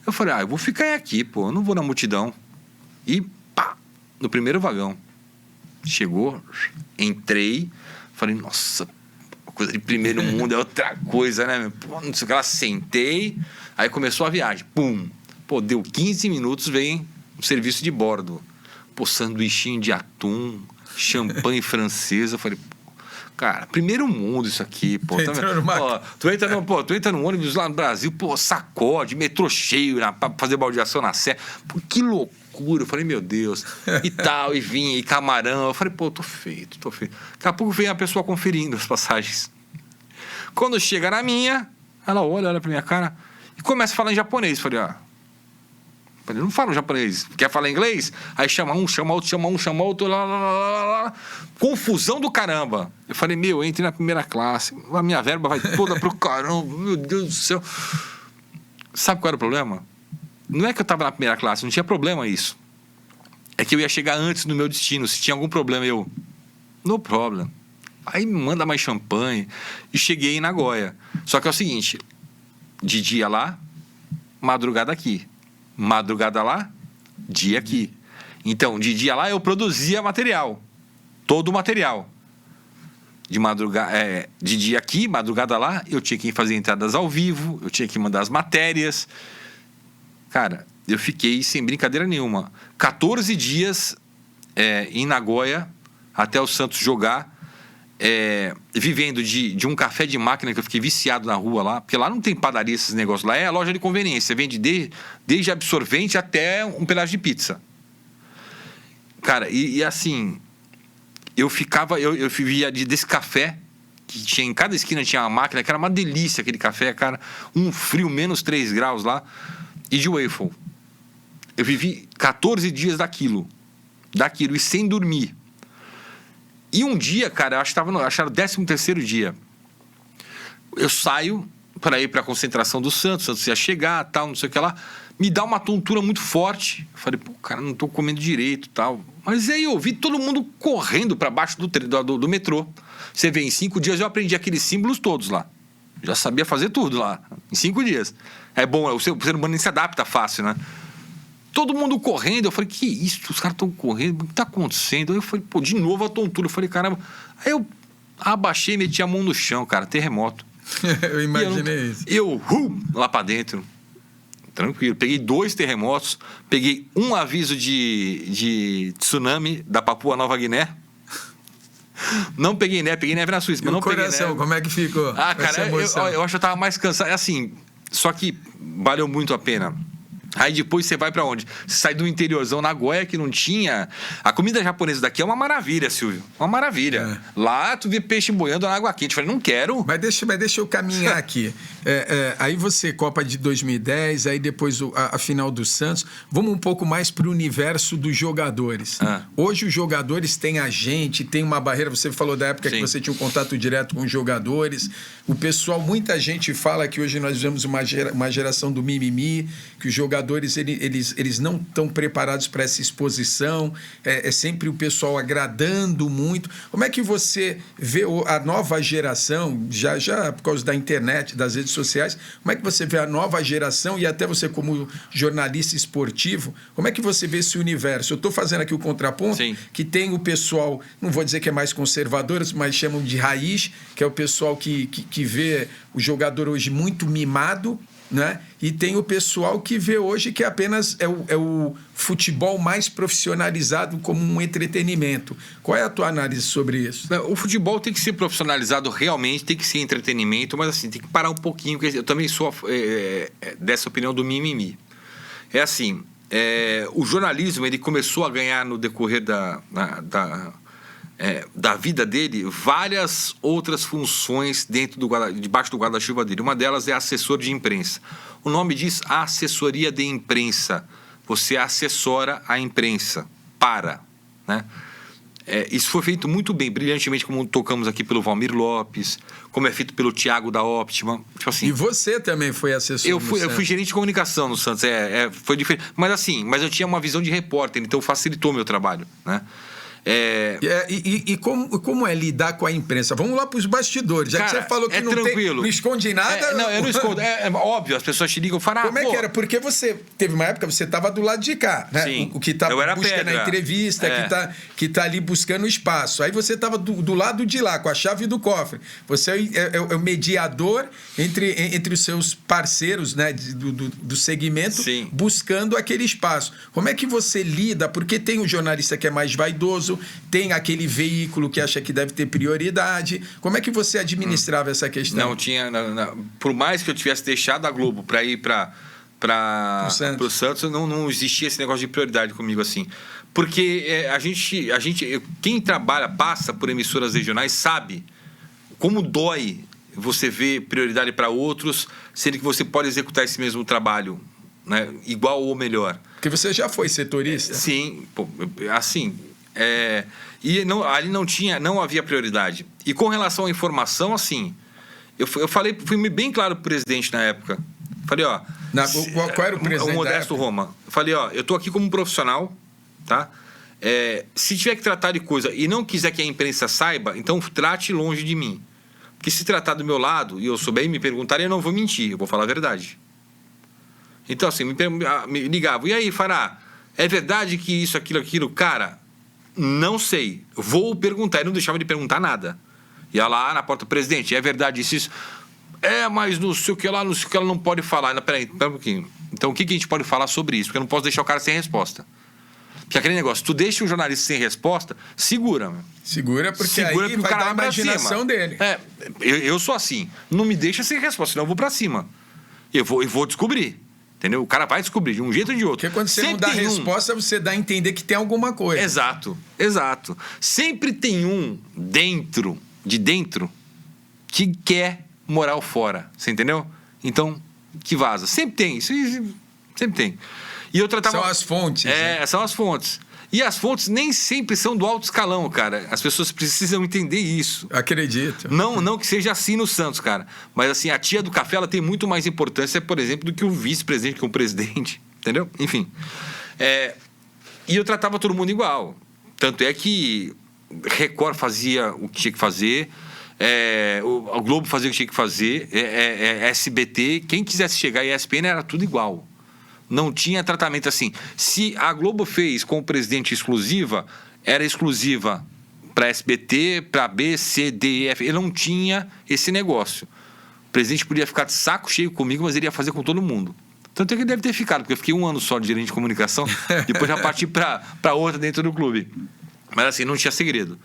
Eu falei, eu vou ficar aqui, pô. Eu não vou na multidão. E, pá, no primeiro vagão. Chegou, entrei. Falei, nossa, coisa de primeiro mundo é outra coisa, né? Pô, não sei o que lá. Sentei. Aí começou a viagem. Pum. Pô, deu 15 minutos, vem o serviço de bordo. Pô, sanduichinho de atum, champanhe francesa. Eu falei, cara, primeiro mundo isso aqui, pô. Tu entra no ônibus lá no Brasil, pô, sacode, metrô cheio, pra fazer baldeação na Sé. Pô, que loucura. Eu falei, meu Deus. E tal, e vinha, e camarão. Eu falei, pô, tô feito. Daqui a pouco vem a pessoa conferindo as passagens. Quando chega na minha, ela olha pra minha cara e começa a falar em japonês. Eu falei, não falo japonês. Quer falar inglês? Aí chama um, chama outro, lá. Confusão do caramba. Eu falei, entre na primeira classe. A minha verba vai toda pro caramba. Meu Deus do céu. Sabe qual era o problema? Não é que eu tava na primeira classe, não tinha problema isso. É que eu ia chegar antes do meu destino. Se tinha algum problema, no problem. Aí me manda mais champanhe. E cheguei em Nagoya. Só que é o seguinte, de dia lá, madrugada aqui. Madrugada lá, dia aqui. Então, de dia lá eu produzia material. Todo o material. De dia aqui, madrugada lá, eu tinha que fazer entradas ao vivo, eu tinha que mandar as matérias. Cara, eu fiquei, sem brincadeira nenhuma, 14 dias em Nagoya, até o Santos jogar, vivendo de um café de máquina que eu fiquei viciado na rua lá, porque lá não tem padaria, esses negócios, lá é a loja de conveniência, vende desde absorvente até um pedaço de pizza. Cara, e assim, eu vivia desse café, que tinha em cada esquina tinha uma máquina, que era uma delícia aquele café, cara, um frio, menos 3 graus lá, e de waffle. Eu vivi 14 dias daquilo. daquilo, e sem dormir. E um dia, cara, eu acho que era o 13º dia, eu saio para ir para a concentração do Santos ia chegar, tal, não sei o que lá, me dá uma tontura muito forte. Eu falei, pô, cara, não tô comendo direito, tal. Mas aí eu vi todo mundo correndo para baixo do metrô. Você vê, em 5 dias eu aprendi aqueles símbolos todos lá. Já sabia fazer tudo lá, em 5 dias. É bom, o ser humano nem se adapta fácil, né? Todo mundo correndo, eu falei, que isso? Os caras estão correndo, o que tá acontecendo? Aí eu falei, pô, de novo a tontura. Eu falei, caramba. Aí eu abaixei e meti a mão no chão, cara, terremoto. Eu imaginei isso. Lá pra dentro, tranquilo. Peguei 2 terremotos, peguei um aviso de tsunami da Papua Nova Guiné. Não peguei neve na Suíça, mas não peguei neve. E o coração, como é que ficou? Cara, eu acho que eu tava mais cansado. Assim, só que valeu muito a pena. Aí depois você vai pra onde? Você sai do interiorzão, Nagoya, que não tinha... A comida japonesa daqui é uma maravilha, Silvio. Uma maravilha. Lá tu vê peixe boiando na água quente. Eu falei, não quero. Mas deixa eu caminhar aqui. Aí você, Copa de 2010, aí depois a final do Santos. Vamos um pouco mais pro universo dos jogadores. Hoje os jogadores têm agente, tem uma barreira. Você falou da época que você tinha um contato direto com os jogadores. O pessoal, muita gente fala que hoje nós vivemos uma geração do mimimi, que os jogadores eles não estão preparados para essa exposição, é sempre o pessoal agradando muito. Como é que você vê a nova geração, já por causa da internet, das redes sociais, como é que você vê a nova geração e até você como jornalista esportivo, como é que você vê esse universo? Eu estou fazendo aqui o contraponto, que tem o pessoal, não vou dizer que é mais conservador, mas chamam de raiz, que é o pessoal que vê o jogador hoje muito mimado, né? E tem o pessoal que vê hoje que apenas é o futebol mais profissionalizado como um entretenimento. Qual é a tua análise sobre isso? O futebol tem que ser profissionalizado realmente, tem que ser entretenimento, mas assim, tem que parar um pouquinho, porque eu também sou dessa opinião do mimimi. É assim, o jornalismo ele começou a ganhar no decorrer da vida dele várias outras funções debaixo do guarda-chuva dele. Uma delas é assessor de imprensa. O nome diz assessoria de imprensa. Você assessora a imprensa. Né? Isso foi feito muito bem, brilhantemente, como tocamos aqui pelo Valmir Lopes, como é feito pelo Thiago da Óptima. Tipo assim, e você também foi assessor? Eu fui gerente de comunicação no Santos. Foi diferente. Mas eu tinha uma visão de repórter, então facilitou meu trabalho, né? E como é lidar com a imprensa? Vamos lá para os bastidores. Já, cara, que você falou que não esconde nada. Não, eu não escondo. É óbvio, as pessoas te ligam e falam... Como é que era? Porque você teve uma época, você estava do lado de cá, né? Sim, o que está buscando a entrevista, que tá ali buscando espaço. Aí você estava do lado de lá, com a chave do cofre. Você é o mediador entre os seus parceiros, né, do segmento, buscando aquele espaço. Como é que você lida? Porque tem o jornalista que é mais vaidoso, tem aquele veículo que acha que deve ter prioridade. Como é que você administrava essa questão? Não tinha... Por mais que eu tivesse deixado a Globo para ir para o Santos, não existia esse negócio de prioridade comigo assim. Porque quem passa por emissoras regionais sabe como dói você ver prioridade para outros, sendo que você pode executar esse mesmo trabalho, né, igual ou melhor. Porque você já foi setorista? Sim, assim... ali não havia prioridade. E com relação à informação, assim, eu fui bem claro pro presidente na época. Falei, ó... Qual era o presidente? O Modesto Roma. Falei, ó, eu tô aqui como profissional, tá? Se tiver que tratar de coisa e não quiser que a imprensa saiba, então trate longe de mim. Porque se tratar do meu lado e eu souber e me perguntarem, eu não vou mentir, eu vou falar a verdade. Então, assim, me ligavam. E aí, Fará, é verdade que isso, aquilo? Cara... Não sei, vou perguntar. Ele não deixava de perguntar nada. Ia lá na porta, presidente, é verdade isso? Mas não sei o que lá, não pode falar. Não, peraí, um pouquinho. Então o que a gente pode falar sobre isso? Porque eu não posso deixar o cara sem resposta. Porque aquele negócio, tu deixa o jornalista sem resposta, segura. Segura porque aí o cara vai a imaginação dele. Eu sou assim, não me deixa sem resposta, senão eu vou pra cima. Eu vou descobrir. Entendeu? O cara vai descobrir de um jeito ou de outro. Porque quando você não dá resposta, você dá a entender que tem alguma coisa. Exato. Sempre tem um de dentro, que quer moral fora. Você entendeu? Então, que vaza. Sempre tem. Sempre tem. E eu tratava... São as fontes. São as fontes. E as fontes nem sempre são do alto escalão, cara. As pessoas precisam entender isso. Acredito. Não que seja assim no Santos, cara. Mas assim, a tia do café, ela tem muito mais importância, por exemplo, do que o vice-presidente, que o presidente. Entendeu? Enfim. E eu tratava todo mundo igual. Tanto é que Record fazia o que tinha que fazer, o Globo fazia o que tinha que fazer, SBT, quem quisesse chegar em ESPN era tudo igual. Não tinha tratamento assim. Se a Globo fez com o presidente exclusiva, era exclusiva para SBT, para B, C, D, E, F. Ele não tinha esse negócio. O presidente podia ficar de saco cheio comigo, mas ele ia fazer com todo mundo. Tanto é que ele deve ter ficado, porque eu fiquei 1 ano só de gerente de comunicação, depois já parti para outra dentro do clube. Mas assim, não tinha segredo.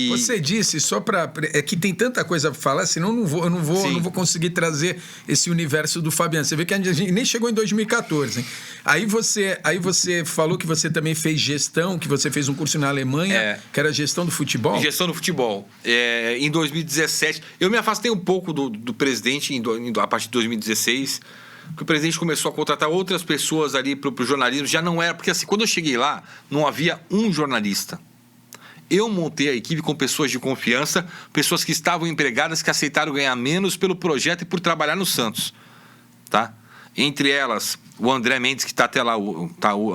Você disse, só para... É que tem tanta coisa para falar, senão eu não vou conseguir trazer esse universo do Fabiano. Você vê que a gente nem chegou em 2014. Hein? Aí você falou que você também fez gestão, que você fez um curso na Alemanha, que era gestão do futebol? Gestão do futebol. Em 2017, eu me afastei um pouco do presidente a partir de 2016, porque o presidente começou a contratar outras pessoas ali para o jornalismo. Já não era... Porque assim, quando eu cheguei lá, não havia um jornalista. Eu montei a equipe com pessoas de confiança, pessoas que estavam empregadas, que aceitaram ganhar menos pelo projeto e por trabalhar no Santos. Tá? Entre elas, o André Mendes, que está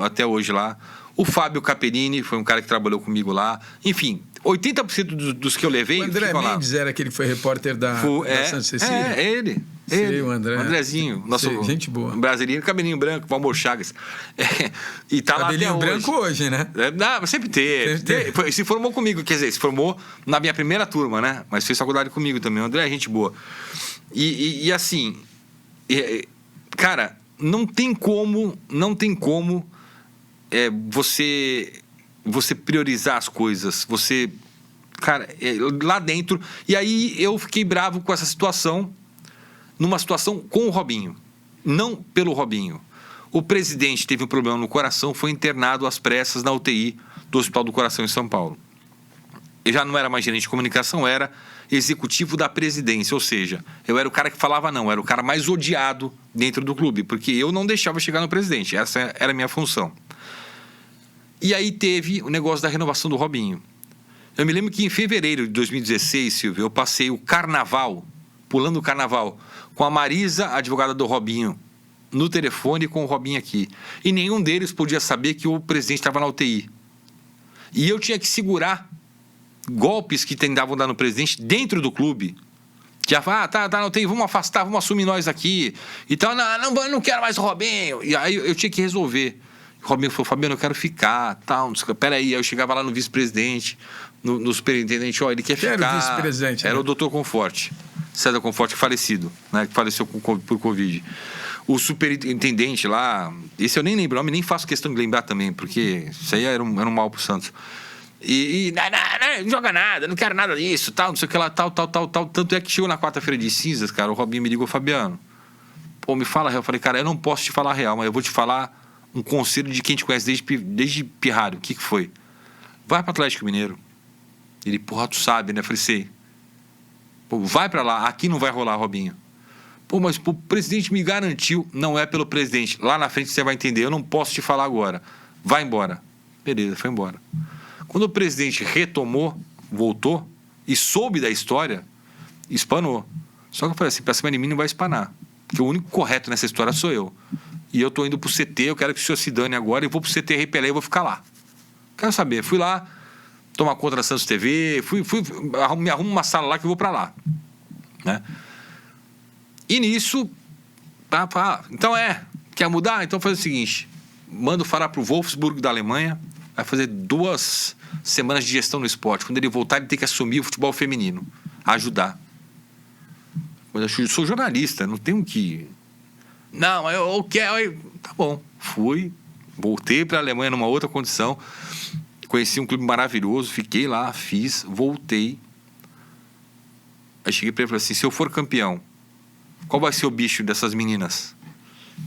até hoje lá. O Fábio Capellini, foi um cara que trabalhou comigo lá. Enfim, 80% dos que eu levei... O André Mendes era aquele que foi repórter da Santa Cecília? Ele. Sei, o André. Andrezinho, nosso gente boa. Brasileiro, cabelinho branco, Valmor Chagas. E tá cabelinho lá até branco hoje, né? Sempre teve. Se formou comigo, quer dizer, se formou na minha primeira turma, né? Mas fez faculdade comigo também. O André é gente boa. E assim, cara, não tem como você priorizar as coisas. Você, cara, lá dentro. E aí eu fiquei bravo com essa situação. Numa situação com o Robinho, não pelo Robinho. O presidente teve um problema no coração, foi internado às pressas na UTI do Hospital do Coração em São Paulo. Eu já não era mais gerente de comunicação, era executivo da presidência, ou seja, eu era o cara que falava não, era o cara mais odiado dentro do clube, porque eu não deixava chegar no presidente, essa era a minha função. E aí teve o negócio da renovação do Robinho. Eu me lembro que em fevereiro de 2016, Silvio, eu passei o carnaval, pulando o carnaval, com a Marisa, a advogada do Robinho, no telefone com o Robinho aqui. E nenhum deles podia saber que o presidente estava na UTI. E eu tinha que segurar golpes que tentavam dar no presidente dentro do clube. Que ia falar, tá na UTI, vamos afastar, vamos assumir nós aqui. Então, não quero mais o Robinho. E aí eu tinha que resolver. O Robinho falou, Fabiano, eu quero ficar, tal. Peraí, aí eu chegava lá no vice-presidente, no superintendente, ele quer ficar. Era o vice-presidente? Era o doutor Conforte. César Conforte, falecido, né? Que faleceu por Covid. O superintendente lá, esse eu nem lembro o nome, nem faço questão de lembrar também, porque isso aí era um mal pro Santos. Não joga nada, não quero nada disso, tal, não sei o que lá, tal. Tanto é que chegou na quarta-feira de cinzas, cara, o Robinho me ligou, Fabiano, me fala a real. Eu falei, cara, eu não posso te falar a real, mas eu vou te falar um conselho de quem te conhece desde pirralho. O que foi? Vai pro Atlético Mineiro. Ele, tu sabe, né? Eu falei, sei. Vai pra lá, aqui não vai rolar, Robinho. Mas o presidente me garantiu. Não é pelo presidente. Lá na frente você vai entender. Eu não posso te falar agora. Vai embora. Beleza, foi embora. Quando o presidente retomou, voltou e soube da história, espanou. Só que eu falei assim, pra cima de mim não vai espanar. Porque o único correto nessa história sou eu. E eu tô indo pro CT, eu quero que o senhor se dane agora. Eu vou pro CT repeler e vou ficar lá. Quero saber. Fui lá, tomar conta da Santos TV, me arrumo uma sala lá que eu vou pra lá. Né? E nisso, então quer mudar? Então faz o seguinte, mando falar pro Wolfsburg da Alemanha, vai fazer 2 semanas de gestão no esporte. Quando ele voltar, ele tem que assumir o futebol feminino, ajudar. Mas eu sou jornalista, não tenho que... Não, eu quero... Tá bom, fui, voltei pra Alemanha numa outra condição, conheci um clube maravilhoso, fiquei lá, fiz, voltei. Aí cheguei pra ele e falei assim, se eu for campeão, qual vai ser o bicho dessas meninas?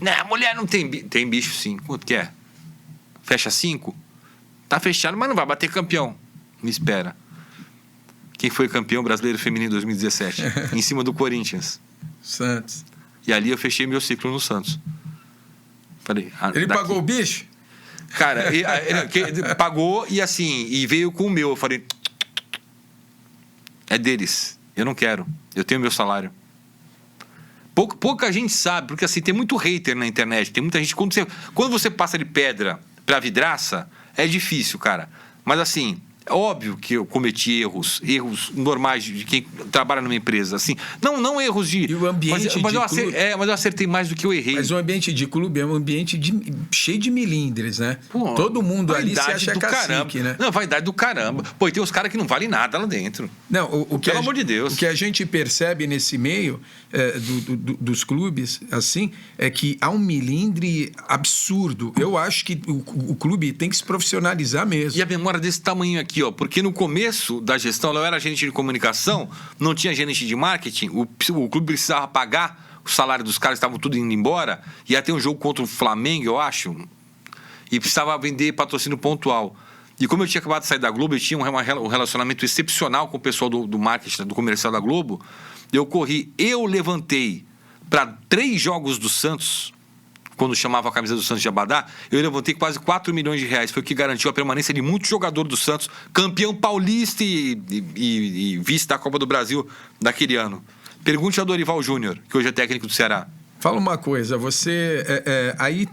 Não, mulher não tem bicho. Tem bicho sim. Quanto que é? Fecha 5? Tá fechado, mas não vai bater campeão. Me espera. Quem foi campeão brasileiro feminino em 2017? Em cima do Corinthians. Santos. E ali eu fechei meu ciclo no Santos. Falei, ele pagou o bicho? Cara, ele pagou e assim, e veio com o meu. Eu falei, é deles, eu não quero, eu tenho meu salário. Pouca gente sabe, porque assim, tem muito hater na internet, tem muita gente, quando você passa de pedra pra vidraça, é difícil, cara. Mas assim, é óbvio que eu cometi erros normais de quem trabalha numa empresa, assim. Não erros de... E o ambiente mas clube... eu acertei mais do que eu errei. Mas o ambiente de clube é um ambiente cheio de milindres, né? Pô, todo mundo ali se acha cacique, caramba. né? Não, vaidade do caramba. Pô, e tem uns caras que não valem nada lá dentro. Não, pelo amor de Deus. O que a gente percebe nesse meio dos clubes, assim, é que há um milindre absurdo. Eu acho que o clube tem que se profissionalizar mesmo. E a memória desse tamanho aqui, ó, porque no começo da gestão, eu era gerente de comunicação, não tinha gerente de marketing, o clube precisava pagar o salário dos caras, estavam tudo indo embora, ia ter um jogo contra o Flamengo, eu acho, e precisava vender patrocínio pontual. E como eu tinha acabado de sair da Globo, eu tinha um relacionamento excepcional com o pessoal do marketing, do comercial da Globo, eu levantei para 3 jogos do Santos, quando chamava a camisa do Santos de Abadá, eu levantei quase 4 milhões de reais. Foi o que garantiu a permanência de muito jogador do Santos, campeão paulista e vice da Copa do Brasil daquele ano. Pergunte ao Dorival Júnior, que hoje é técnico do Ceará. Fala uma coisa, você... aí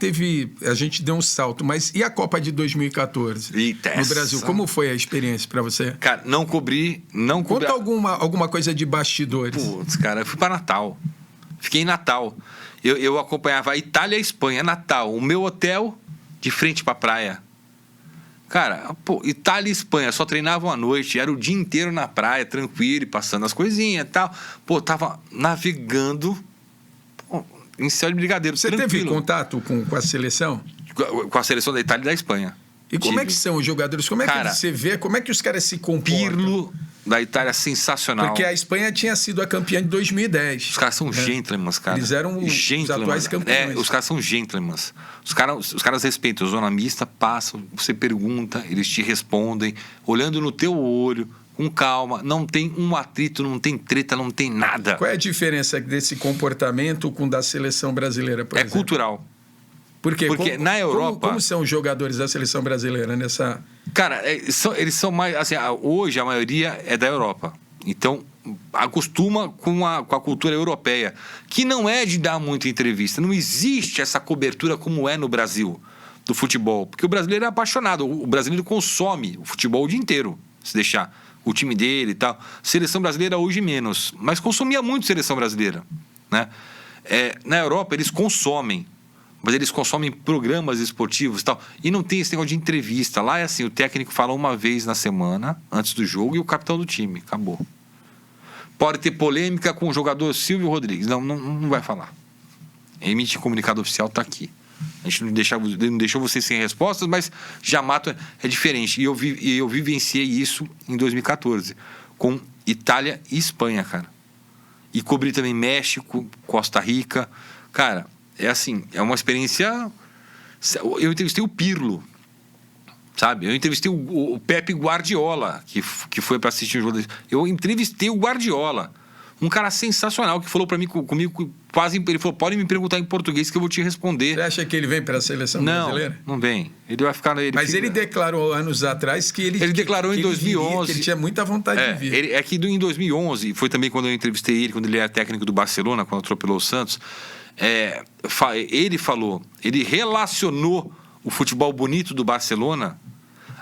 a gente deu um salto, mas e a Copa de 2014? No Brasil, como foi a experiência para você? Cara, não cobri... Conta alguma coisa de bastidores. Putz, cara, eu fui para Natal. Fiquei em Natal. Eu acompanhava a Itália e a Espanha, Natal. O meu hotel de frente para a praia. Cara, pô, Itália e Espanha só treinavam à noite. Era o dia inteiro na praia, tranquilo, passando as coisinhas e tal. Pô, tava navegando em céu de brigadeiro. Você tranquilo. Teve contato com a seleção? Com a seleção da Itália e da Espanha. E como é que são os jogadores? Como é que você vê? Como é que os caras se comportam? Pirlo da Itália, sensacional. Porque a Espanha tinha sido a campeã de 2010. Os caras são gentlemen, cara. Eles eram os atuais campeões. Os caras são gentlemen. Os caras respeitam. O zona mista, passam, você pergunta, eles te respondem, olhando no teu olho, com calma. Não tem um atrito, não tem treta, não tem nada. Qual é a diferença desse comportamento com o da seleção brasileira, por exemplo? Cultural. Porque na Europa... Como são os jogadores da seleção brasileira nessa... Cara, eles são mais... Assim, hoje a maioria é da Europa. Então, acostuma com a cultura europeia, que não é de dar muita entrevista. Não existe essa cobertura como é no Brasil, do futebol. Porque o brasileiro é apaixonado. O brasileiro consome o futebol o dia inteiro, se deixar. O time dele e tal. Seleção brasileira hoje menos. Mas consumia muito seleção brasileira, né? Na Europa, eles consomem. Mas eles consomem programas esportivos e tal. E não tem esse negócio de entrevista. Lá é assim, o técnico fala uma vez na semana, antes do jogo, e o capitão do time. Acabou. Pode ter polêmica com o jogador Silvio Rodrigues. Não vai falar. Emitir comunicado oficial está aqui. A gente não deixou vocês sem respostas, mas já mato. É diferente. E eu vivenciei isso em 2014, com Itália e Espanha, cara. E cobri também México, Costa Rica. Cara... É assim, é uma experiência... Eu entrevistei o Pirlo, sabe? Eu entrevistei o Pepe Guardiola, que foi para assistir o jogo. Eu entrevistei o Guardiola, um cara sensacional, que falou para mim, comigo, quase... Ele falou, pode me perguntar em português que eu vou te responder. Você acha que ele vem para a seleção brasileira? Não vem. Ele vai ficar... Ele declarou anos atrás que ele... Ele declarou em 2011... que ele tinha muita vontade de vir. É que em 2011, foi também quando eu entrevistei ele, quando ele era técnico do Barcelona, quando atropelou o Santos... ele relacionou o futebol bonito do Barcelona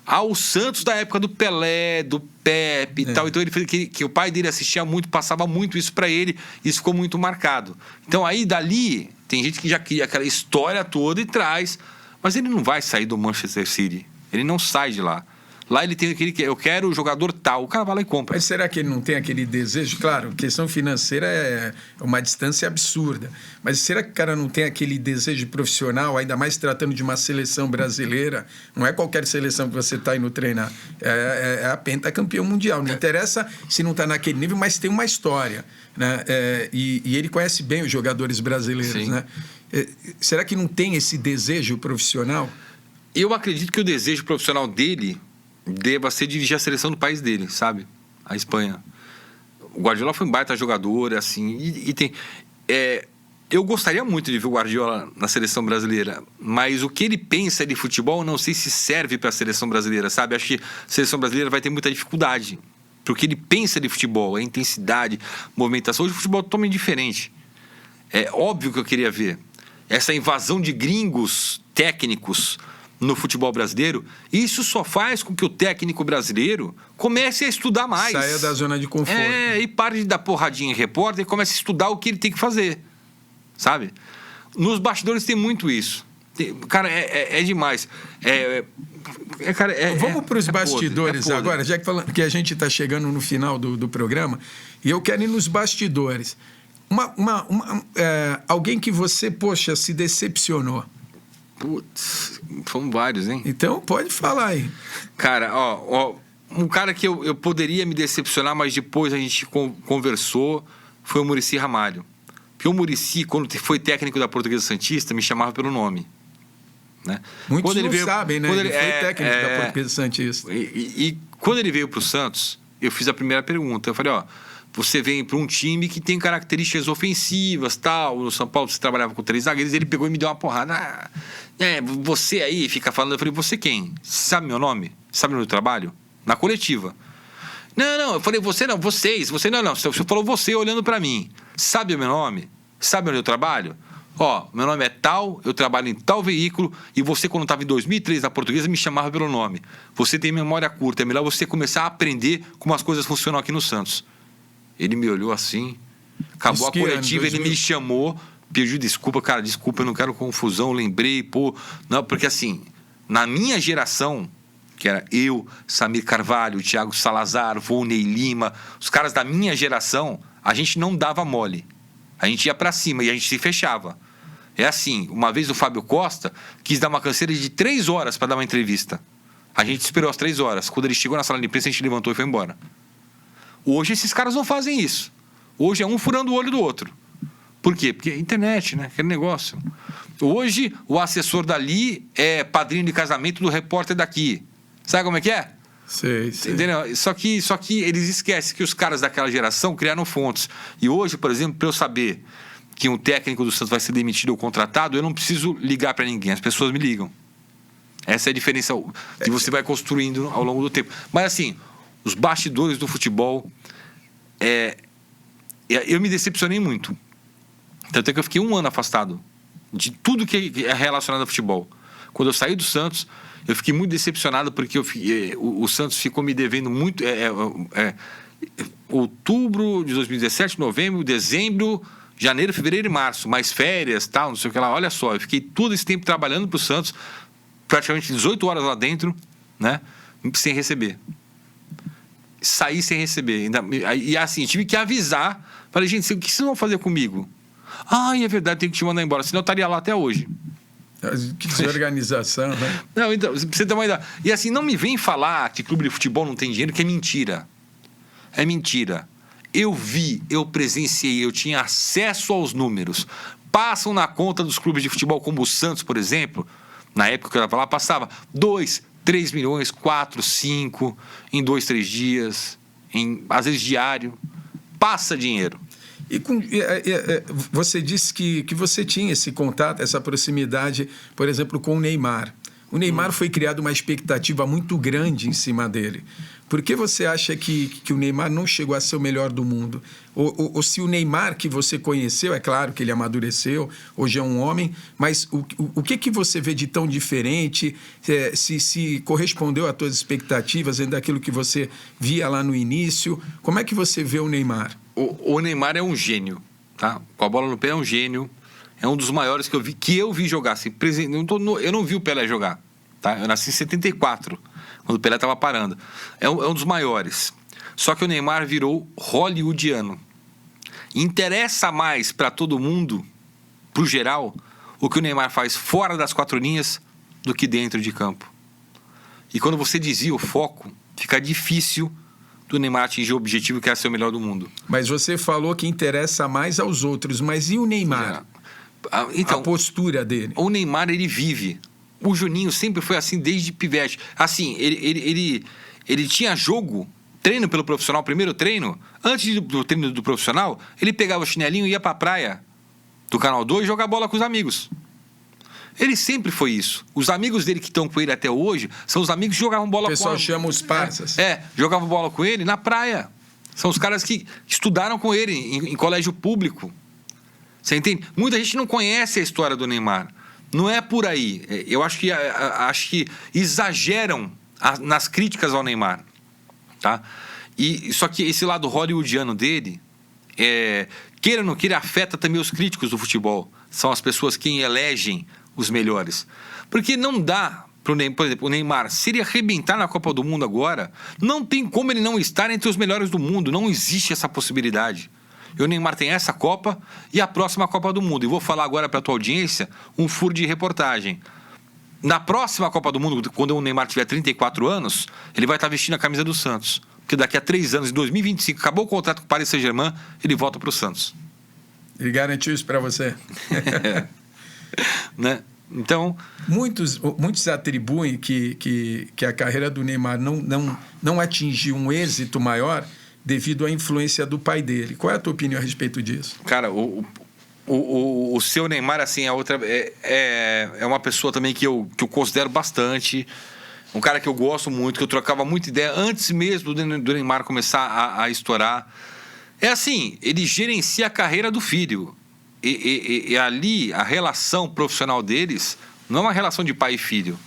ao Santos da época do Pelé, do Pepe e tal. Então ele fez que o pai dele assistia muito, passava muito isso para ele, e isso ficou muito marcado. Então aí dali tem gente que já cria aquela história toda e traz, mas ele não vai sair do Manchester City, ele não sai de lá. Lá ele tem aquele que eu quero o jogador tal, o cara vai lá e compra. Mas será que ele não tem aquele desejo? Claro, questão financeira é uma distância absurda. Mas será que o cara não tem aquele desejo profissional, ainda mais tratando de uma seleção brasileira? Não é qualquer seleção que você está indo treinar. É a pentacampeão mundial. Não interessa se não está naquele nível, mas tem uma história, né? E ele conhece bem os jogadores brasileiros, né? Será que não tem esse desejo profissional? Eu acredito que o desejo profissional dele deva ser dirigir a seleção do país dele, sabe? A Espanha. O Guardiola foi um baita jogador, assim, e tem... Eu gostaria muito de ver o Guardiola na seleção brasileira, mas o que ele pensa de futebol, eu não sei se serve para a seleção brasileira, sabe? Acho que a seleção brasileira vai ter muita dificuldade. Porque ele pensa de futebol, a intensidade, movimentação. Hoje o futebol é totalmente diferente. É óbvio que eu queria ver essa invasão de gringos técnicos no futebol brasileiro. Isso só faz com que o técnico brasileiro comece a estudar mais. Saia da zona de conforto. E pare de dar porradinha em repórter e comece a estudar o que ele tem que fazer. Sabe? Nos bastidores tem muito isso. Cara, é demais. Vamos para os bastidores agora, já que a gente está chegando no final do programa, e eu quero ir nos bastidores. Alguém que você, poxa, se decepcionou. Putz, foram vários, hein? Então, pode falar aí. Cara, um cara que eu poderia me decepcionar, mas depois a gente conversou, foi o Muricy Ramalho. Porque o Muricy, quando foi técnico da Portuguesa Santista, me chamava pelo nome. Né? Muitos não sabem, né? Ele foi técnico da Portuguesa Santista. E quando ele veio para o Santos, eu fiz a primeira pergunta. Eu falei, você vem para um time que tem características ofensivas, tal. No São Paulo você trabalhava com 3 zagueiros. Ele pegou e me deu uma porrada. Você aí fica falando. Eu falei, você quem? Sabe meu nome? Sabe o meu trabalho? Na coletiva. Não. Eu falei, você não, vocês. Você não. Você falou você olhando para mim. Sabe o meu nome? Sabe onde eu trabalho? Meu nome é tal, eu trabalho em tal veículo e você, quando estava em 2003 na Portuguesa, me chamava pelo nome. Você tem memória curta, é melhor você começar a aprender como as coisas funcionam aqui no Santos. Ele me olhou assim, acabou a coletiva, ele me chamou, pediu desculpa, cara, desculpa, eu não quero confusão, lembrei, não, porque assim, na minha geração, que era eu, Samir Carvalho, Thiago Salazar, Volney Lima, os caras da minha geração, a gente não dava mole. A gente ia pra cima e a gente se fechava. É assim, uma vez o Fábio Costa quis dar uma canseira de 3 horas para dar uma entrevista. A gente esperou as 3 horas. Quando ele chegou na sala de imprensa, a gente levantou e foi embora. Hoje esses caras não fazem isso. Hoje é um furando o olho do outro. Por quê? Porque é internet, né? Aquele negócio. Hoje o assessor dali é padrinho de casamento do repórter daqui. Sabe como é que é? Sei. Entendeu? Só que eles esquecem que os caras daquela geração criaram fontes. E hoje, por exemplo, para eu saber que um técnico do Santos vai ser demitido ou contratado, eu não preciso ligar para ninguém, as pessoas me ligam. Essa é a diferença que você vai construindo ao longo do tempo. Mas assim, os bastidores do futebol, eu me decepcionei muito. Tanto é que eu fiquei 1 ano afastado de tudo que é relacionado ao futebol. Quando eu saí do Santos, eu fiquei muito decepcionado porque o Santos ficou me devendo muito. Outubro de 2017, novembro, dezembro, janeiro, fevereiro e março, mais férias, tal, não sei o que lá. Olha só, eu fiquei todo esse tempo trabalhando para o Santos, praticamente 18 horas lá dentro, né, sem receber. Saí sem receber. E assim, tive que avisar. Falei, gente, o que vocês vão fazer comigo? É verdade, tenho que te mandar embora, senão eu estaria lá até hoje. Que desorganização, né? Não, então, você tem uma ideia. E assim, não me vem falar que clube de futebol não tem dinheiro, que é mentira. É mentira. Eu vi, eu presenciei, eu tinha acesso aos números. Passam na conta dos clubes de futebol, como o Santos, por exemplo. Na época que eu estava lá, passava 2, 3 milhões, 4, 5, em 2, 3 dias, às vezes diário. Passa dinheiro. E você disse que você tinha esse contato, essa proximidade, por exemplo, com o Neymar. O Neymar foi criada uma expectativa muito grande em cima dele. Por que você acha que o Neymar não chegou a ser o melhor do mundo? Ou se o Neymar que você conheceu, é claro que ele amadureceu, hoje é um homem, mas o que você vê de tão diferente? Se correspondeu às suas expectativas dentro daquilo que você via lá no início? Como é que você vê o Neymar? O Neymar é um gênio, tá? Com a bola no pé é um gênio. É um dos maiores que eu vi jogar. Assim, eu não vi o Pelé jogar, tá? Eu nasci em 74, quando o Pelé estava parando. É um dos maiores. Só que o Neymar virou hollywoodiano. Interessa mais para todo mundo, pro geral, o que o Neymar faz fora das 4 linhas do que dentro de campo. E quando você desvia o foco, fica difícil do Neymar atingir o objetivo que é ser o melhor do mundo. Mas você falou que interessa mais aos outros, mas e o Neymar? Então, a postura dele? O Neymar, ele vive. O Juninho sempre foi assim desde pivete. Assim, ele tinha jogo, treino pelo profissional, primeiro treino. Antes do treino do profissional, ele pegava o chinelinho e ia pra praia. do Canal 2 jogar bola com os amigos. Ele sempre foi isso. Os amigos dele que estão com ele até hoje são os amigos que jogavam bola com ele. O pessoal chama os parças. Jogavam bola com ele na praia. São os caras que estudaram com ele em colégio público. Você entende? Muita gente não conhece a história do Neymar. Não é por aí. Eu acho que exageram nas críticas ao Neymar. Tá? Só que esse lado hollywoodiano dele, queira ou não queira, afeta também os críticos do futebol. São as pessoas que elegem os melhores. Porque não dá, por exemplo, o Neymar, se ele arrebentar na Copa do Mundo agora, não tem como ele não estar entre os melhores do mundo. Não existe essa possibilidade. E o Neymar tem essa Copa e a próxima Copa do Mundo. E vou falar agora para a tua audiência um furo de reportagem. Na próxima Copa do Mundo, quando o Neymar tiver 34 anos, ele vai estar vestindo a camisa do Santos. Porque daqui a 3 anos, em 2025, acabou o contrato com o Paris Saint-Germain, ele volta para o Santos. Ele garantiu isso para você? Né? Então, muitos atribuem que a carreira do Neymar não atingiu um êxito maior devido à influência do pai dele. Qual é a tua opinião a respeito disso? Cara, o seu Neymar, assim, é uma pessoa também que eu considero bastante. Um cara que eu gosto muito, que eu trocava muita ideia antes mesmo do Neymar começar a estourar. É assim, ele gerencia a carreira do filho. E ali, a relação profissional deles não é uma relação de pai e filho.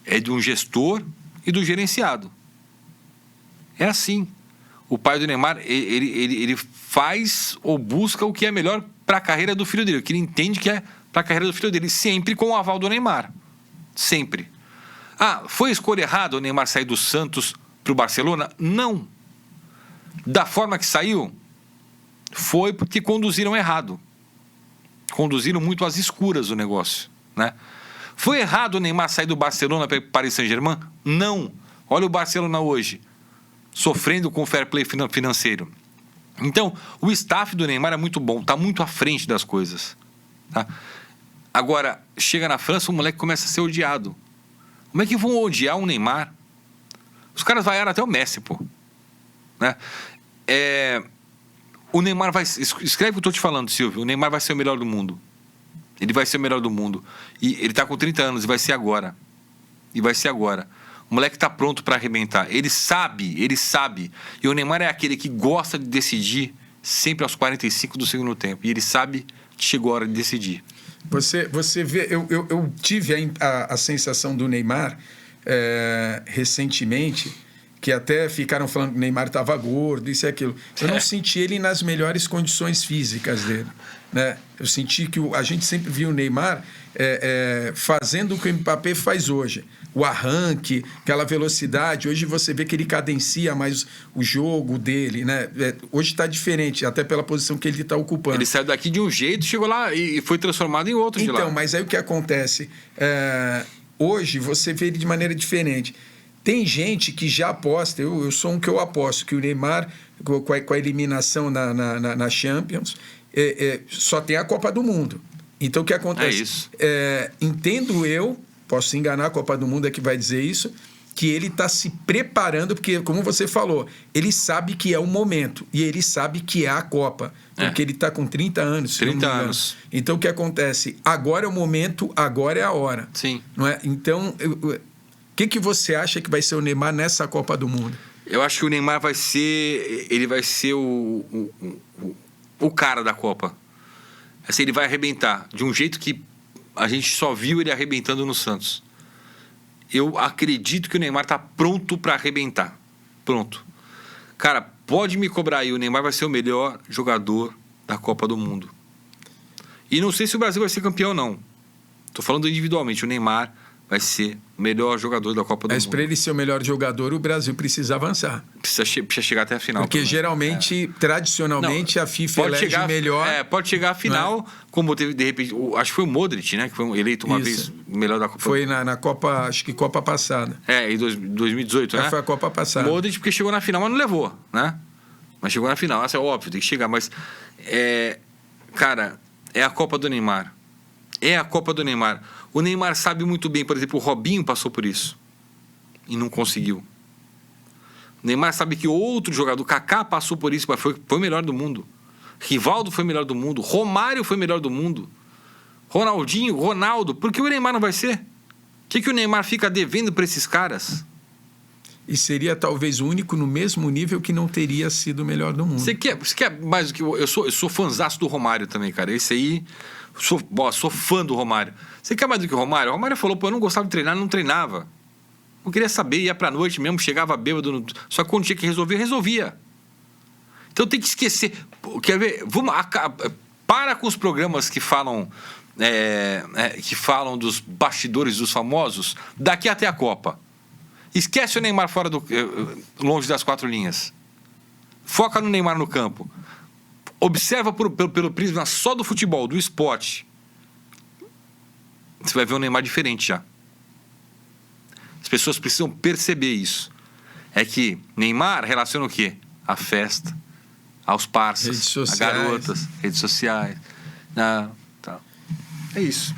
É de um gestor e do gerenciado. É assim. O pai do Neymar, ele faz ou busca o que é melhor para a carreira do filho dele. O que ele entende que é para a carreira do filho dele. Sempre com o aval do Neymar. Sempre. Foi escolha errada o Neymar sair do Santos para o Barcelona? Não. Da forma que saiu, foi porque conduziram errado. Conduziram muito às escuras o negócio, né? Foi errado o Neymar sair do Barcelona para o Paris Saint-Germain? Não. Olha o Barcelona hoje, sofrendo com o fair play financeiro. Então, o staff do Neymar é muito bom, está muito à frente das coisas. Tá? Agora, chega na França, o moleque começa a ser odiado. Como é que vão odiar o Neymar? Os caras vaiaram até o Messi, pô. Né? O Neymar vai... Escreve o que eu estou te falando, Silvio. O Neymar vai ser o melhor do mundo. Ele vai ser o melhor do mundo. E ele está com 30 anos e vai ser agora. O moleque está pronto para arrebentar. Ele sabe. E o Neymar é aquele que gosta de decidir sempre aos 45 do segundo tempo. E ele sabe que chegou a hora de decidir. Você vê... Eu tive a sensação do Neymar recentemente, que até ficaram falando que o Neymar estava gordo, isso e aquilo. Eu não senti ele nas melhores condições físicas dele. Né? Eu senti que a gente sempre viu o Neymar fazendo o que o Mbappé faz hoje. O arranque, aquela velocidade. Hoje você vê que ele cadencia mais o jogo dele. Né? Hoje está diferente, até pela posição que ele está ocupando. Ele saiu daqui de um jeito, chegou lá e foi transformado em outro de lá. Então, mas aí o que acontece? Hoje você vê ele de maneira diferente. Tem gente que já aposta, eu sou um que eu aposto, que o Neymar, com a eliminação na Champions, só tem a Copa do Mundo. Então, o que acontece? É isso. Entendo eu, posso enganar, a Copa do Mundo é que vai dizer isso, que ele está se preparando, porque, como você falou, ele sabe que é o momento, e ele sabe que é a Copa, porque ele está com 30 anos. 30 anos. Então, o que acontece? Agora é o momento, agora é a hora. Sim. Não é? Então... O que você acha que vai ser o Neymar nessa Copa do Mundo? Eu acho que o Neymar vai ser o cara da Copa. Assim, ele vai arrebentar de um jeito que a gente só viu ele arrebentando no Santos. Eu acredito que o Neymar está pronto para arrebentar. Pronto. Cara, pode me cobrar aí, o Neymar vai ser o melhor jogador da Copa do Mundo. E não sei se o Brasil vai ser campeão, não. Estou falando individualmente, o Neymar vai ser o melhor jogador da Copa do Mundo. Mas para ele ser o melhor jogador, o Brasil precisa avançar. Precisa chegar até a final. Porque geralmente, tradicionalmente, a FIFA elege o melhor. Pode chegar à final, como teve, de repente, acho que foi o Modric, né? Que foi eleito uma vez o melhor da Copa. Foi na Copa, acho que Copa passada. Em 2018, né? Foi a Copa passada. Modric porque chegou na final, mas não levou, né? Mas chegou na final, isso é óbvio, tem que chegar. Mas, cara, é a Copa do Neymar. É a Copa do Neymar. O Neymar sabe muito bem, por exemplo, o Robinho passou por isso e não conseguiu. O Neymar sabe que outro jogador, o Kaká, passou por isso, mas foi o melhor do mundo. Rivaldo foi melhor do mundo, Romário foi melhor do mundo, Ronaldinho, Ronaldo. Por que o Neymar não vai ser? O que o Neymar fica devendo para esses caras? E seria talvez o único no mesmo nível que não teria sido o melhor do mundo. Você quer mais do que eu sou fãzaço do Romário também, cara. Esse aí, sou fã do Romário. Você quer mais do que o Romário? O Romário falou, pô, eu não gostava de treinar, não treinava. Não queria saber, ia pra noite mesmo, chegava bêbado. Só que quando tinha que resolver, resolvia. Então tem que esquecer. Quer ver? Para com os programas que falam dos bastidores dos famosos daqui até a Copa. Esquece o Neymar longe das 4 linhas. Foca no Neymar no campo. Observa pelo prisma só do futebol, do esporte. Você vai ver um Neymar diferente já. As pessoas precisam perceber isso. É que Neymar relaciona o quê? A festa, aos parceiros, a garotas, redes sociais. Tá. É isso.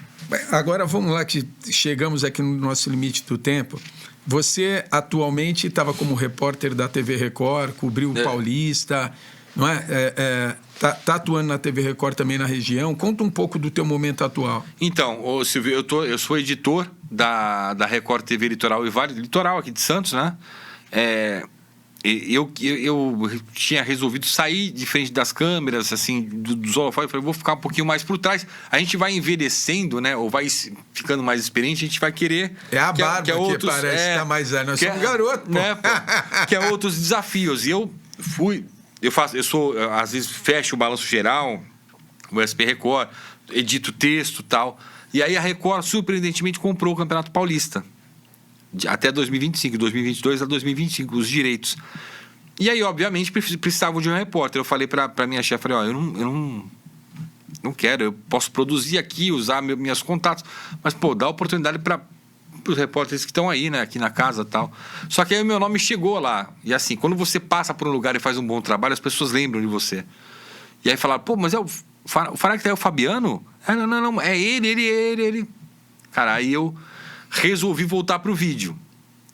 Agora vamos lá, que chegamos aqui no nosso limite do tempo. Você atualmente estava como repórter da TV Record, cobriu o Paulista, não é? Tá atuando na TV Record também na região. Conta um pouco do teu momento atual. Então, Silvio, eu sou editor da Record TV Litoral e Vale, Litoral aqui de Santos, né? Eu tinha resolvido sair de frente das câmeras, assim, dos holofotes. Falei, vou ficar um pouquinho mais por trás. A gente vai envelhecendo, né? Ou vai ficando mais experiente, a gente vai querer... É a barba que parece que tá mais... Nós somos garoto, né, pô, que é outros desafios. E eu às vezes fecho o Balanço Geral, o SP Record, edito texto e tal. E aí a Record, surpreendentemente, comprou o Campeonato Paulista. Até 2025, 2022 a 2025, os direitos. E aí, obviamente, precisavam de um repórter. Eu falei pra minha chefe, falei, eu não quero, eu posso produzir aqui, usar meus contatos, mas, pô, dá oportunidade para os repórteres que estão aí, né, aqui na casa e tal. Só que aí o meu nome chegou lá. E assim, quando você passa por um lugar e faz um bom trabalho, as pessoas lembram de você. E aí falaram, pô, mas o Faraco é o Fabiano? Não, é ele. Cara, aí eu resolvi voltar pro vídeo.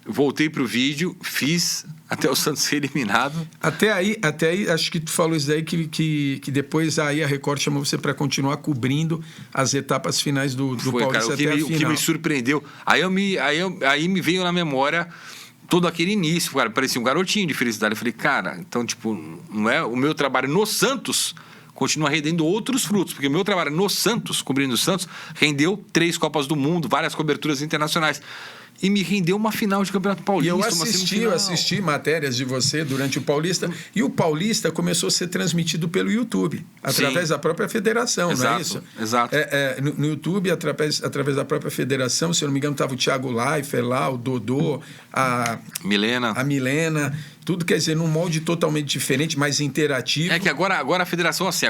Voltei pro vídeo, fiz até o Santos ser eliminado. Até aí, acho que tu falou isso daí, que depois aí a Record chamou você para continuar cobrindo as etapas finais do Paulista, cara, até a final. O que me surpreendeu. Aí me veio na memória todo aquele início, cara, parecia um garotinho de felicidade. Eu falei, cara, então, tipo, não é o meu trabalho no Santos continua rendendo outros frutos, porque o meu trabalho no Santos, cobrindo o Santos, rendeu 3 Copas do Mundo, várias coberturas internacionais. E me rendeu uma final de Campeonato Paulista. E eu assisti matérias de você durante o Paulista. E o Paulista começou a ser transmitido pelo YouTube, através da própria federação, exato, não é isso? Exato. No YouTube, através da própria federação, se eu não me engano, estava o Thiago Leifert lá, o Dodô, a Milena. Tudo, quer dizer, num molde totalmente diferente, mais interativo. É que agora a federação, assim,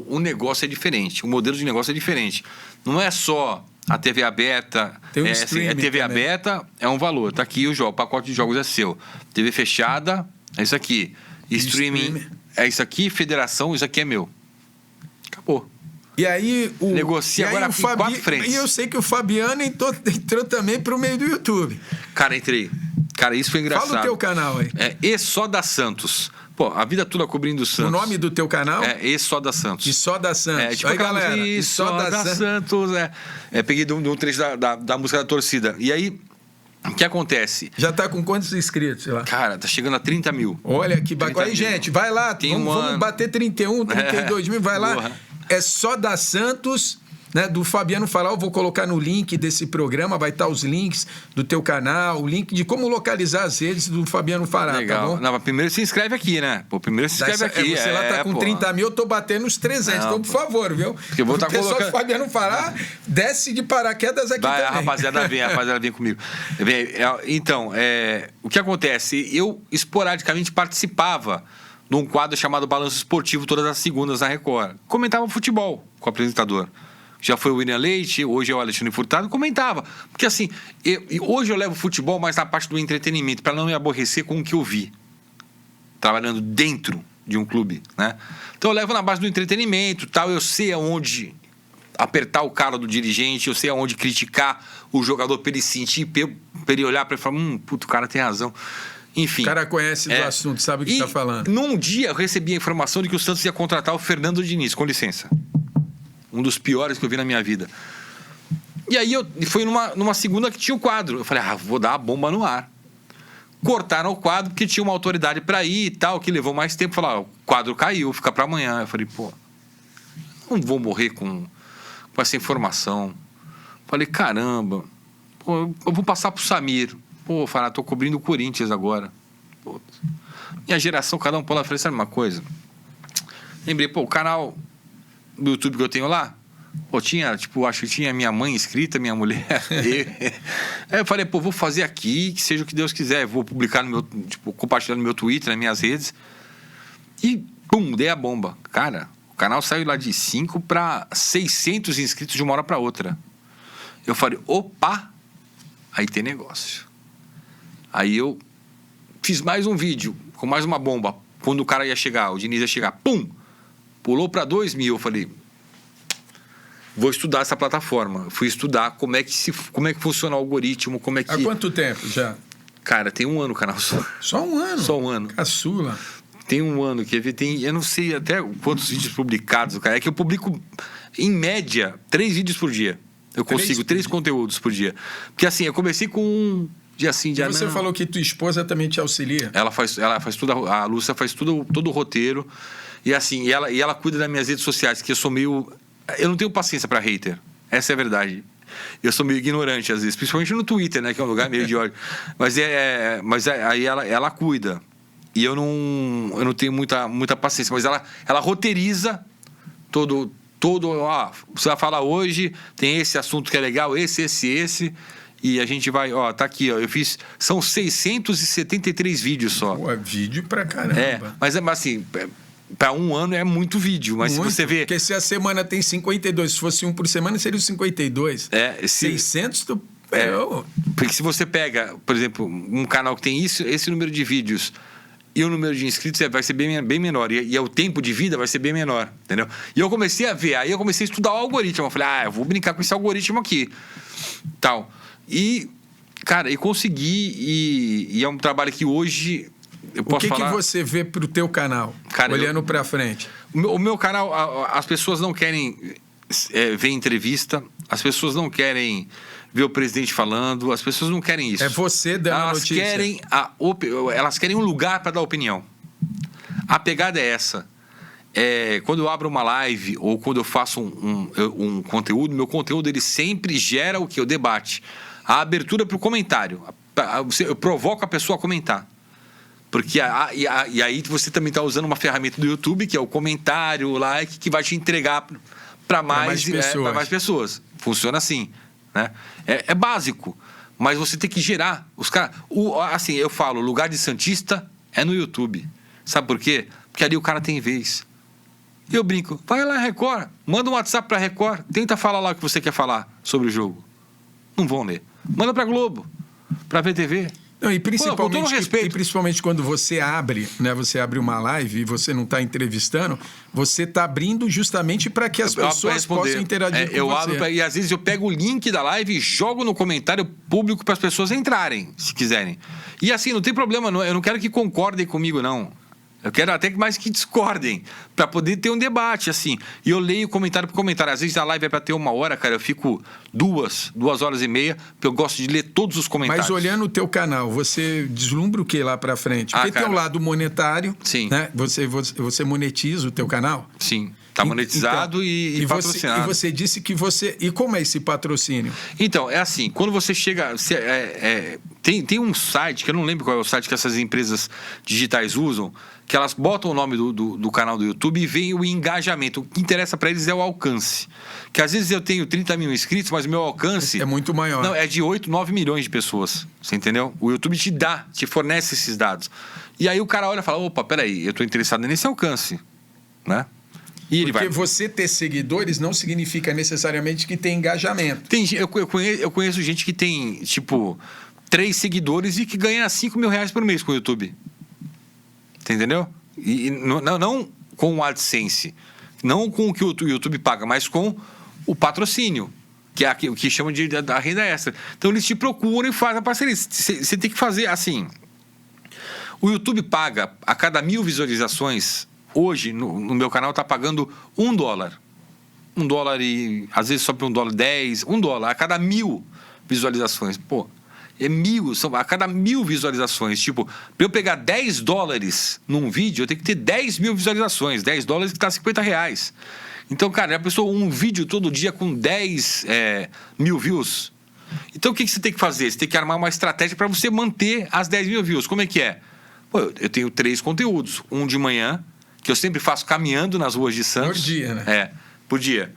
o negócio é diferente. O modelo de negócio é diferente. Não é só a TV aberta, tem streaming TV aberta é um valor, tá aqui o pacote de jogos é seu. TV fechada é isso aqui. Streaming é isso aqui, federação, isso aqui é meu. Acabou. E aí negocia agora em 4 frentes. E eu sei que o Fabiano entrou também pro meio do YouTube. Cara, entrei. Cara, isso foi engraçado. Fala o teu canal aí. E Só da Santos. Pô, a vida toda cobrindo o Santos. O nome do teu canal? E Só da Santos. E Só da Santos. Tipo, aí, galera, E Só da Santos. Peguei de um trecho da música da torcida. E aí, o que acontece? Já tá com quantos inscritos lá? Cara, tá chegando a 30 mil. Olha que bacana. Aí, gente, vai lá. Vamos bater 31, 32 mil. Vai lá. É Só da Santos, né, do Fabiano Faral. Eu vou colocar no link desse programa, vai estar os links do teu canal, o link de como localizar as redes do Fabiano Faral. Legal. Tá bom? Não, mas primeiro se inscreve aqui, né? Primeiro se inscreve aqui. Você lá tá com 30 mil, eu tô batendo os 300. Então, por favor, viu? Eu vou estar colocando... Pessoal do Fabiano Faral, desce de paraquedas aqui também. A rapaziada vem comigo. Então, o que acontece? Eu esporadicamente participava de um quadro chamado Balanço Esportivo todas as segundas na Record. Comentava futebol com o apresentador. Já foi o William Leite, hoje é o Alexandre Furtado, comentava. Porque assim, hoje eu levo futebol mais na parte do entretenimento, para não me aborrecer com o que eu vi, trabalhando dentro de um clube, né? Então eu levo na base do entretenimento, tal, eu sei aonde apertar o cara do dirigente, eu sei aonde criticar o jogador para ele sentir, para ele olhar para ele e falar, puto, o cara tem razão. Enfim. O cara conhece do assunto, sabe o que está falando. Num dia eu recebi a informação de que o Santos ia contratar o Fernando Diniz, com licença. Um dos piores que eu vi na minha vida. E aí foi numa segunda que tinha o quadro. Eu falei, vou dar a bomba no ar. Cortaram o quadro porque tinha uma autoridade para ir e tal, que levou mais tempo. Falaram, o quadro caiu, fica para amanhã. Eu falei, pô, não vou morrer com essa informação. Falei, caramba, pô, eu vou passar pro Samir. Pô, falar, tô cobrindo o Corinthians agora. Pô, minha geração, cada um pula na frente, sabe uma coisa? Lembrei, pô, o canal do YouTube que eu tenho lá, pô, tinha, tipo, acho que tinha minha mãe inscrita, minha mulher. Aí eu falei, pô, vou fazer aqui, que seja o que Deus quiser. Vou publicar no meu, tipo, compartilhar no meu Twitter, nas minhas redes. E, pum, dei a bomba. Cara, o canal saiu lá de 5 para 600 inscritos de uma hora para outra. Eu falei, opa, aí tem negócio. Aí eu fiz mais um vídeo com mais uma bomba. Quando o cara ia chegar, o Diniz ia chegar, pum, pulou para 2.000. Eu falei, vou estudar essa plataforma. Fui estudar como é que funciona o algoritmo, como é que... Há quanto tempo já? Cara, tem 1 ano o canal só. Só 1 ano? Só 1 ano. Caçula. Tem 1 ano, quer ver? Eu não sei até quantos vídeos publicados, cara. É que eu publico, em média, 3 vídeos por dia. Eu consigo 3 conteúdos por dia. Porque assim, eu comecei com um dia sim, dia não. Você falou que tua esposa também te auxilia. Ela faz tudo, a Lúcia faz todo o roteiro. E assim, ela cuida das minhas redes sociais, que eu sou meio... Eu não tenho paciência pra hater. Essa é a verdade. Eu sou meio ignorante às vezes, principalmente no Twitter, né? Que é um lugar meio de ódio. Mas aí ela cuida. E eu não tenho muita paciência. Mas ela roteiriza todo, você vai falar hoje, tem esse assunto que é legal, esse, e a gente vai, tá aqui, eu fiz, são 673 vídeos só. Pô, é vídeo pra caramba. Mas assim, para 1 ano é muito vídeo, mas muito, se você vê... Porque se a semana tem 52, se fosse 1 por semana, seria os 52. 600, porque se você pega, por exemplo, um canal que tem esse número de vídeos... E o número de inscritos vai ser bem menor. E o tempo de vida vai ser bem menor, entendeu? E eu comecei a ver, aí eu comecei a estudar o algoritmo. Eu falei, eu vou brincar com esse algoritmo aqui. Tal. E, cara, e consegui. E é um trabalho que hoje eu posso falar... O que você vê pro teu canal, cara, olhando pra frente? O meu canal, as pessoas não querem ver entrevista, as pessoas não querem... ver o presidente falando, as pessoas não querem isso. É você dando a notícia. Elas querem um lugar para dar opinião. A pegada é essa. Quando eu abro uma live ou quando eu faço um conteúdo, meu conteúdo ele sempre gera o que? O debate. A abertura para o comentário. Eu provoco a pessoa a comentar. Porque e aí você também está usando uma ferramenta do YouTube, que é o comentário, o like, que vai te entregar para mais pessoas. Funciona assim. Né? É básico, mas você tem que gerar os caras. Assim, eu falo, lugar de santista é no YouTube. Sabe por quê? Porque ali o cara tem vez. E eu brinco, vai lá Record, manda um WhatsApp pra Record, tenta falar lá o que você quer falar sobre o jogo. Não vão ler. Manda pra Globo, pra VTV. Não, e principalmente quando você abre, né? Você abre uma live e você não está entrevistando, você está abrindo justamente para que as pessoas possam interagir com você. Abro e às vezes eu pego o link da live e jogo no comentário público para as pessoas entrarem, se quiserem. E assim, não tem problema, eu não quero que concordem comigo, não. Eu quero até mais que discordem, para poder ter um debate, assim. E eu leio comentário por comentário. Às vezes a live é para ter 1 hora, cara. Eu fico 2 horas e meia, porque eu gosto de ler todos os comentários. Mas olhando o teu canal, você deslumbra o que lá para frente? Porque tem o lado monetário, sim. Né? Você monetiza o teu canal? Sim. Está monetizado e patrocinado. E você disse que você... E como é esse patrocínio? Então, é assim, quando você chega... Tem um site, que eu não lembro qual é o site que essas empresas digitais usam, que elas botam o nome do canal do YouTube e vem o engajamento. O que interessa para eles é o alcance. Que às vezes eu tenho 30 mil inscritos, mas o meu alcance... É muito maior. Não, é de 8, 9 milhões de pessoas. Você entendeu? O YouTube te fornece esses dados. E aí o cara olha e fala, opa, peraí, eu estou interessado nesse alcance, né? Porque você ter seguidores não significa necessariamente que tem engajamento. Eu conheço gente que tem, tipo, 3 seguidores e que ganha 5 mil reais por mês com o YouTube. Entendeu? E não com o AdSense, não com o que o YouTube paga, mas com o patrocínio, que é o que chamam da renda extra. Então eles te procuram e fazem a parceria. Você tem que fazer assim. O YouTube paga a cada 1.000 visualizações. Hoje, no meu canal, está pagando $1. $1 e às vezes sobe $1.10, $1 a cada 1.000 visualizações. Pô, é 1.000, a cada 1.000 visualizações. Tipo, para eu pegar $10 num vídeo, eu tenho que ter 10.000 visualizações. $10 que tá R$50. Então, cara, já pensou um vídeo todo dia com 10.000 views? Então, o que você tem que fazer? Você tem que armar uma estratégia para você manter as 10.000 views. Como é que é? Pô, eu tenho 3 conteúdos. Um de manhã, que eu sempre faço caminhando nas ruas de Santos. Por dia, né? Por dia.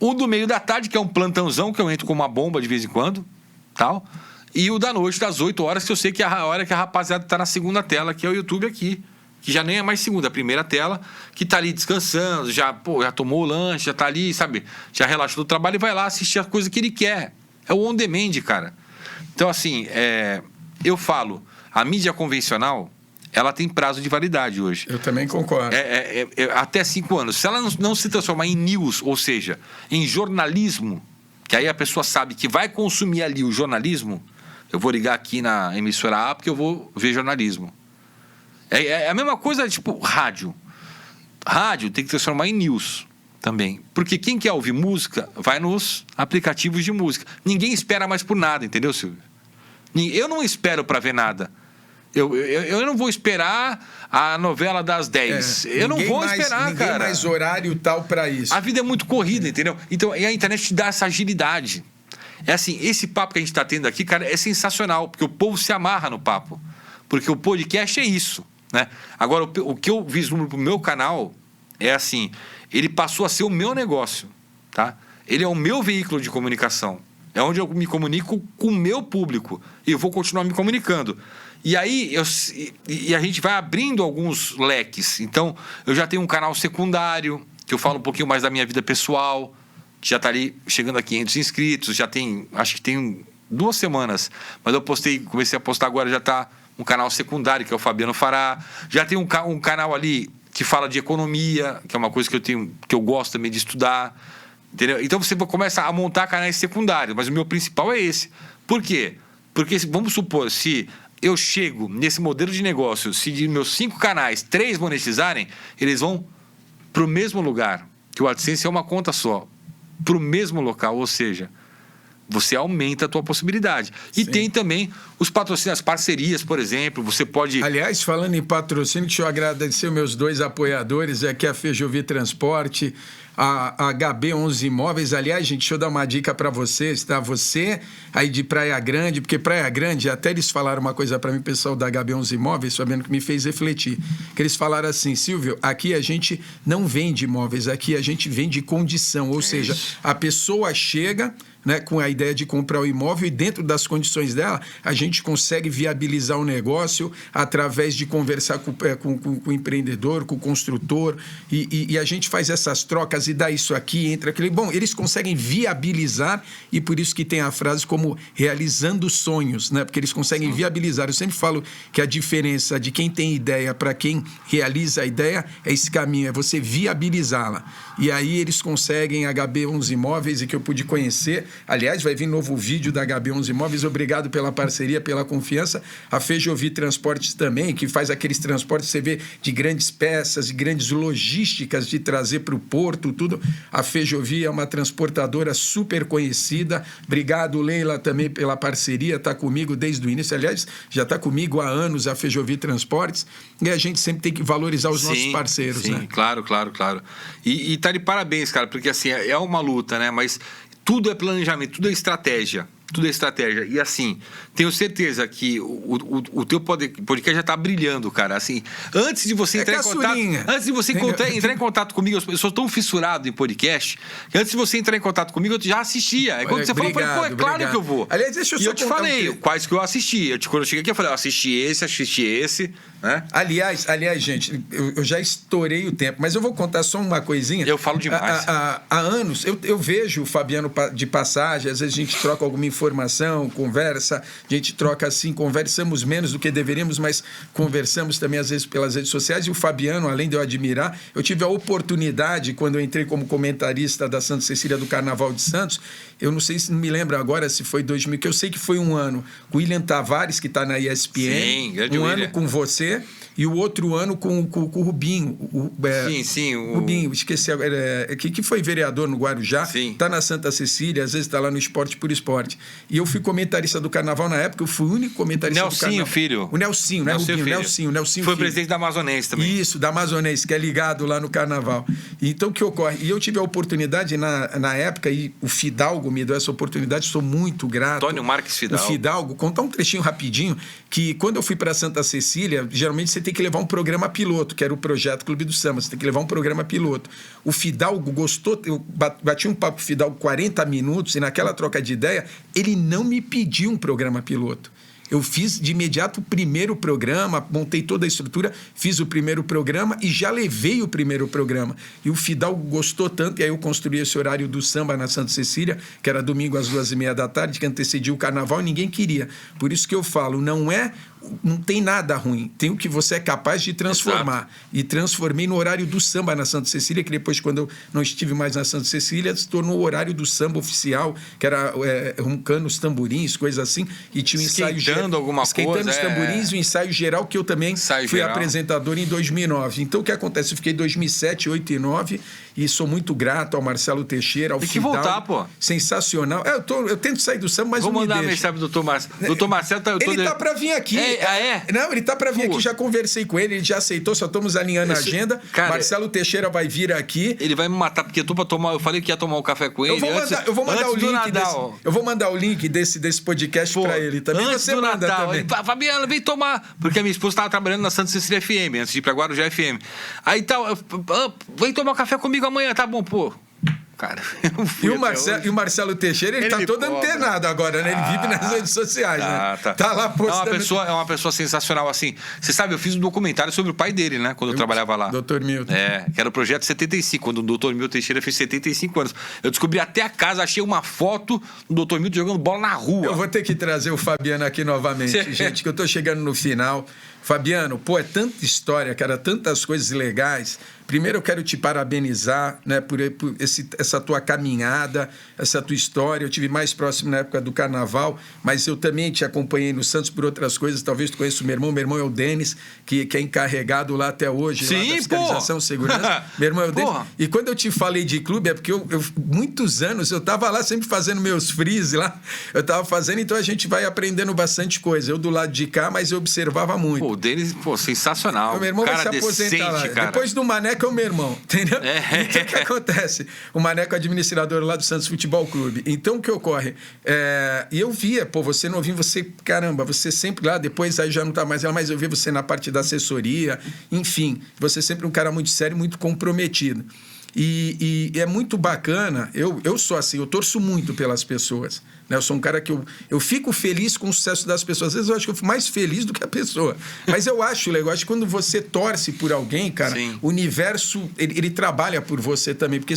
O do meio da tarde, que é um plantãozão, que eu entro com uma bomba de vez em quando, tal. E o da noite, das 8 horas, que eu sei que é a hora que a rapaziada tá na segunda tela, que é o YouTube aqui. Que já nem é mais segunda, a primeira tela, que tá ali descansando, já tomou o lanche, já tá ali, sabe? Já relaxou do trabalho e vai lá assistir a coisa que ele quer. É o on demand, cara. Então, assim, eu falo, a mídia convencional, ela tem prazo de validade hoje. Eu também concordo. Até 5 anos. Se ela não se transformar em news, ou seja, em jornalismo, que aí a pessoa sabe que vai consumir ali o jornalismo, eu vou ligar aqui na emissora A porque eu vou ver jornalismo. É a mesma coisa, tipo, rádio. Rádio tem que transformar em news também. Porque quem quer ouvir música vai nos aplicativos de música. Ninguém espera mais por nada, entendeu, Silvio? Eu não espero para ver nada. Eu não vou esperar a novela das 10. Eu não vou esperar, cara. Ninguém mais horário tal para isso. A vida é muito corrida, entendeu? Então, e a internet te dá essa agilidade. É assim, esse papo que a gente está tendo aqui, cara, é sensacional, porque o povo se amarra no papo. Porque o podcast é isso, né? Agora, o que eu vislumbro pro meu canal é assim, ele passou a ser o meu negócio, tá? Ele é o meu veículo de comunicação. É onde eu me comunico com o meu público. E eu vou continuar me comunicando. E aí, a gente vai abrindo alguns leques. Então, eu já tenho um canal secundário, que eu falo um pouquinho mais da minha vida pessoal, que já está ali chegando a 500 inscritos, já tem, acho que tem 2 semanas, mas eu comecei a postar agora, já está um canal secundário, que é o Fabiano Fará. Já tem um canal ali que fala de economia, que é uma coisa que eu gosto também de estudar. Entendeu? Então você começa a montar canais secundários, mas o meu principal é esse. Por quê? Porque, vamos supor, se eu chego nesse modelo de negócio, se de meus 5 canais, 3 monetizarem, eles vão para o mesmo lugar, que o AdSense é uma conta só, para o mesmo local, ou seja, você aumenta a tua possibilidade. E Sim. tem também os patrocínios, as parcerias, por exemplo, você pode... Aliás, falando em patrocínio, deixa eu agradecer os meus 2 apoiadores, aqui a Fejovi Transporte, a HB11 Imóveis. Aliás, gente, deixa eu dar uma dica para vocês, tá? Você aí de Praia Grande, porque Praia Grande, até eles falaram uma coisa para mim, pessoal da HB11 Imóveis, sabendo que me fez refletir, que eles falaram assim, Silvio, aqui a gente não vende imóveis, aqui a gente vende condição, ou seja, a pessoa chega, né, com a ideia de comprar o imóvel e dentro das condições dela, a gente consegue viabilizar o negócio através de conversar com o empreendedor, com o construtor e a gente faz essas trocas e dá isso aqui, entra aquele... Bom, eles conseguem viabilizar e por isso que tem a frase como realizando sonhos, né? Porque eles conseguem viabilizar. Eu sempre falo que a diferença de quem tem ideia para quem realiza a ideia é esse caminho, é você viabilizá-la. E aí eles conseguem HB11 Imóveis e que eu pude conhecer. Aliás, vai vir novo vídeo da HB11 Imóveis. Obrigado pela parceria, pela confiança. A Fejovi Transportes também, que faz aqueles transportes, você vê, de grandes peças, de grandes logísticas de trazer para o porto, tudo. A Fejovi é uma transportadora super conhecida. Obrigado, Leila, também pela parceria. Está comigo desde o início. Aliás, já está comigo há anos a Fejovi Transportes. E a gente sempre tem que valorizar os nossos parceiros, sim, né? Claro. E tá de parabéns, cara, porque assim, é uma luta, né? Mas tudo é planejamento, tudo é estratégia. Tudo é estratégia. E assim, tenho certeza que o teu podcast já está brilhando, cara. Assim, antes de você entrar em contato. Antes de você entrar em contato comigo, eu sou tão fissurado em podcast que antes de você entrar em contato comigo, eu já assistia. Aí quando você falou, eu falei, pô, é claro que eu vou. Aliás, deixa eu só E eu te falei quais que eu assisti. Quando eu cheguei aqui, eu falei, assisti esse, né? Aliás, gente, eu já estourei o tempo, mas eu vou contar só uma coisinha. Eu falo demais. Há anos, eu vejo o Fabiano de passagem, às vezes a gente troca alguma informação informação, conversa, a gente troca assim, conversamos menos do que deveríamos, mas conversamos também às vezes pelas redes sociais. E o Fabiano, além de eu admirar, eu tive a oportunidade, quando eu entrei como comentarista da Santa Cecília do Carnaval de Santos, eu não sei se não me lembro agora se foi 2000, que eu sei que foi um ano com o William Tavares, que está na ESPN, Sim, grande William. ano com você e o outro ano com o Rubinho. Sim. Rubinho, esqueci agora, que foi vereador no Guarujá, está na Santa Cecília, às vezes está lá no Esporte por Esporte. E eu fui comentarista do Carnaval na época, eu fui o único comentarista do Carnaval. Filho. O Nelsinho, né? Nelsinho Foi filho. presidente da Amazonense também. Isso, da Amazonense, que é ligado lá no Carnaval. Então, o que ocorre? E eu tive a oportunidade na época, e o Fidalgo me deu essa oportunidade, sou muito grato. Antônio Marques Fidalgo. O Fidalgo, contar um trechinho rapidinho, que quando eu fui para Santa Cecília, geralmente você tem que levar um programa piloto, que era o projeto Clube do Samba, você tem que levar um programa piloto. O Fidalgo gostou, eu bati um papo com o Fidalgo 40 minutos, e naquela troca de ideia, ele não me pediu um programa piloto. Eu fiz de imediato o primeiro programa, montei toda a estrutura, fiz o primeiro programa e já levei o primeiro programa. E o Fidalgo gostou tanto, e aí eu construí esse horário do samba na Santa Cecília, que era domingo às 2h30, que antecedia o Carnaval, e ninguém queria. Por isso que eu falo, não tem nada ruim, tem o que você é capaz de transformar. Exato. E transformei no horário do samba na Santa Cecília, que depois, quando eu não estive mais na Santa Cecília, se tornou o horário do samba oficial, que era roncando os tamborins, coisas assim, e tinha um ensaio geral. Esquentando os tamborins, o ensaio geral, que eu também fui apresentador em 2009. Então, o que acontece? Eu fiquei em 2007, 8 e 9, e sou muito grato ao Marcelo Teixeira, ao Fidalgo. Tem que voltar, pô. Sensacional. Eu tento sair do samba, mas não me deixa. Vou mandar mensagem pro doutor Marcelo. Doutor Marcelo Ele tá para vir aqui. Não, ele tá para vir aqui, já conversei com ele já aceitou, só estamos alinhando a agenda. Cara, Marcelo Teixeira vai vir aqui. Ele vai me matar, porque eu falei que ia tomar um café com ele. Eu vou mandar o link desse podcast para ele também. Antes do Natal. Ele, Fabiano, vem tomar. Porque a minha esposa estava trabalhando na Santa Cecília FM, antes de ir para Guarujá FM. Aí vem tomar um café comigo amanhã, tá bom, pô. Cara, e o Marcelo Teixeira, ele tá todo antenado agora, né? Ele vive nas redes sociais, né? Tá lá postando. É uma pessoa sensacional, assim. Você sabe, eu fiz um documentário sobre o pai dele, né? Quando eu trabalhava lá. Dr. Milton. Que era o Projeto 75, quando o Dr. Milton Teixeira fez 75 anos. Eu descobri até a casa, achei uma foto do Dr. Milton jogando bola na rua. Eu vou ter que trazer o Fabiano aqui novamente, gente, que eu tô chegando no final. Fabiano, é tanta história, cara, tantas coisas legais. Primeiro eu quero te parabenizar, né, por essa tua caminhada, essa tua história. Eu tive mais próximo na época do Carnaval, mas eu também te acompanhei no Santos por outras coisas. Talvez tu conheça o meu irmão. Meu irmão é o Denis, que é encarregado lá até hoje. Sim, lá da fiscalização, segurança. Meu irmão é o Denis. E quando eu te falei de clube, é porque muitos anos eu estava lá sempre fazendo meus freeze lá. Eu estava fazendo, então a gente vai aprendendo bastante coisa. Eu do lado de cá, mas eu observava muito. O Denis, sensacional. O meu irmão vai se aposentar lá. Cara. Depois do Maneco é o meu irmão, entendeu? Então, o que acontece? O Maneco é administrador lá do Santos Futebol Clube. Então, o que ocorre? E eu via, você novinho, você sempre lá, depois aí já não tá mais lá, mas eu via você na parte da assessoria, enfim, você sempre um cara muito sério, muito comprometido. E é muito bacana, eu sou assim, eu torço muito pelas pessoas, né? Eu sou um cara que eu fico feliz com o sucesso das pessoas. Às vezes eu acho que eu fico mais feliz do que a pessoa, mas eu acho legal, acho que quando você torce por alguém, cara, Sim. O universo, ele trabalha por você também, porque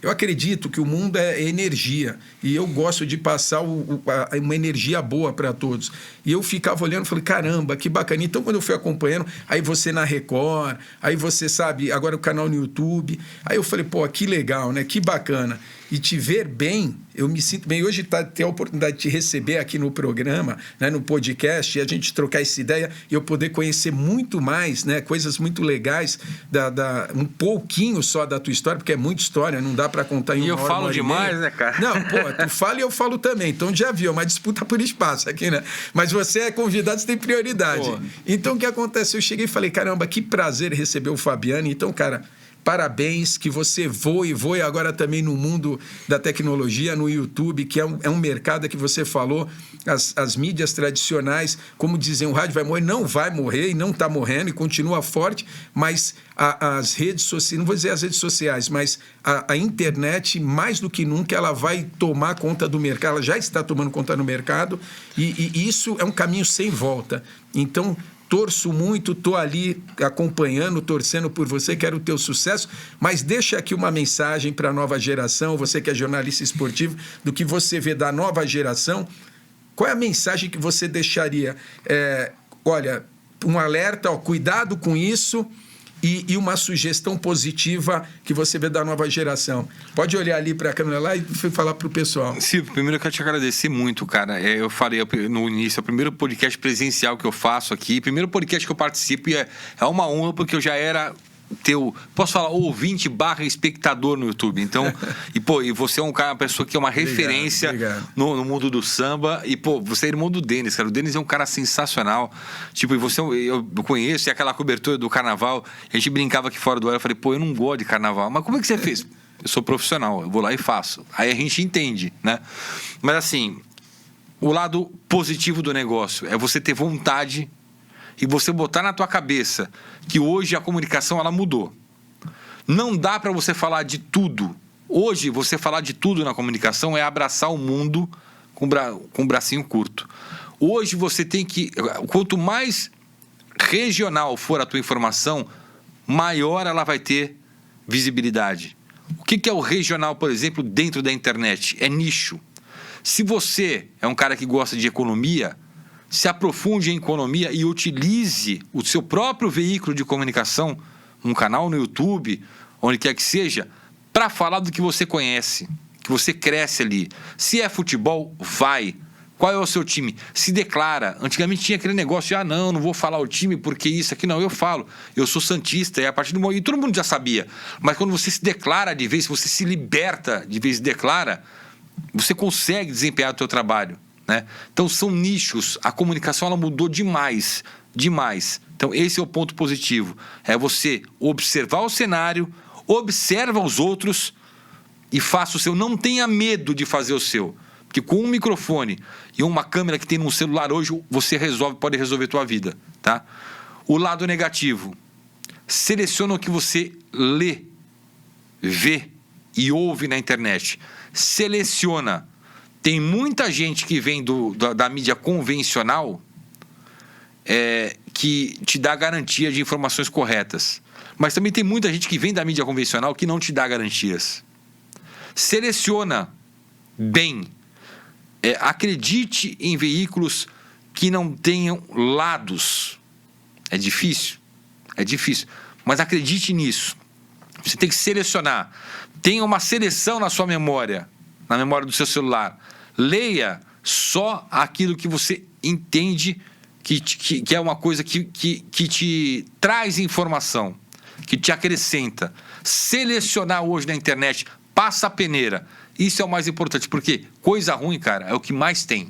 eu acredito que o mundo é energia, e eu gosto de passar uma energia boa para todos, e eu ficava olhando e falei, caramba, que bacana. Então quando eu fui acompanhando, aí você na Record, aí você sabe, agora o canal no YouTube, aí eu falei, que legal, né? Que bacana. E te ver bem, eu me sinto bem. Hoje ter a oportunidade de te receber aqui no programa, né, no podcast, e a gente trocar essa ideia e eu poder conhecer muito mais, né, coisas muito legais, um pouquinho só da tua história, porque é muita história, não dá para contar em uma hora. E eu falo demais, né, cara? Não, tu fala e eu falo também. Então já viu, uma disputa por espaço aqui, né? Mas você é convidado, você tem prioridade. Então o que acontece? Eu cheguei e falei, caramba, que prazer receber o Fabiano. Então, cara, parabéns, que você voe agora também no mundo da tecnologia, no YouTube, que é um mercado que você falou, as mídias tradicionais, como dizem, o rádio vai morrer, não vai morrer e não está morrendo e continua forte, mas as redes sociais, não vou dizer as redes sociais, mas a internet, mais do que nunca, ela vai tomar conta do mercado, ela já está tomando conta do mercado e isso é um caminho sem volta. Então, torço muito, tô ali acompanhando, torcendo por você, quero o teu sucesso, mas deixa aqui uma mensagem para a nova geração, você que é jornalista esportivo, do que você vê da nova geração. Qual é a mensagem que você deixaria? Olha, um alerta, cuidado com isso, e uma sugestão positiva que você vê da nova geração. Pode olhar ali para a câmera lá e falar para o pessoal. Silvio, primeiro eu quero te agradecer muito, cara. Eu falei no início, é o primeiro podcast presencial que eu faço aqui, primeiro podcast que eu participo, e é uma honra, porque eu já era posso falar, ouvinte / espectador no YouTube. Então, e você é uma pessoa que é uma referência no mundo do samba. E, você é irmão do Denis, cara. O Denis é um cara sensacional. Tipo, eu conheço, e aquela cobertura do carnaval, a gente brincava aqui fora do ar, eu falei, eu não gosto de carnaval. Mas como é que você fez? Eu sou profissional, eu vou lá e faço. Aí a gente entende, né? Mas assim, o lado positivo do negócio é você ter vontade e você botar na tua cabeça que hoje a comunicação ela mudou. Não dá para você falar de tudo. Hoje, você falar de tudo na comunicação é abraçar o mundo com um bracinho curto. Hoje você tem que... Quanto mais regional for a tua informação, maior ela vai ter visibilidade. O que é o regional, por exemplo, dentro da internet? É nicho. Se você é um cara que gosta de economia, se aprofunde em economia e utilize o seu próprio veículo de comunicação, um canal no YouTube, onde quer que seja, para falar do que você conhece, que você cresce ali. Se é futebol, vai. Qual é o seu time? Se declara. Antigamente tinha aquele negócio de, não vou falar o time porque isso aqui. Não, eu falo. Eu sou santista, e a partir do momento... E todo mundo já sabia. Mas quando você se declara de vez, você se liberta de vez e declara, você consegue desempenhar o seu trabalho. Né? Então são nichos, a comunicação ela mudou demais. Então esse é o ponto positivo, é você observar o cenário, observa os outros e faça o seu. Não tenha medo de fazer o seu, porque com um microfone e uma câmera que tem num celular hoje, você pode resolver a tua vida, tá? O lado negativo, seleciona o que você lê, vê e ouve na internet. Seleciona. Tem muita gente que vem da mídia convencional que te dá garantia de informações corretas. Mas também tem muita gente que vem da mídia convencional que não te dá garantias. Seleciona bem. Acredite em veículos que não tenham lados. É difícil, mas acredite nisso. Você tem que selecionar. Tenha uma seleção na sua memória, na memória do seu celular. Leia só aquilo que você entende que é uma coisa que te traz informação, que te acrescenta. Selecionar hoje na internet, passa a peneira. Isso é o mais importante, porque coisa ruim, cara, é o que mais tem.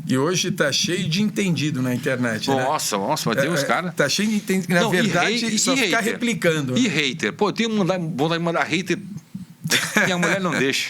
E hoje tá cheio de entendido na internet, nossa, meu Deus, cara. Tá cheio de entendido. Na verdade, só ficar replicando. E hater. Eu tenho vontade de mandar hater. Minha mulher não deixa.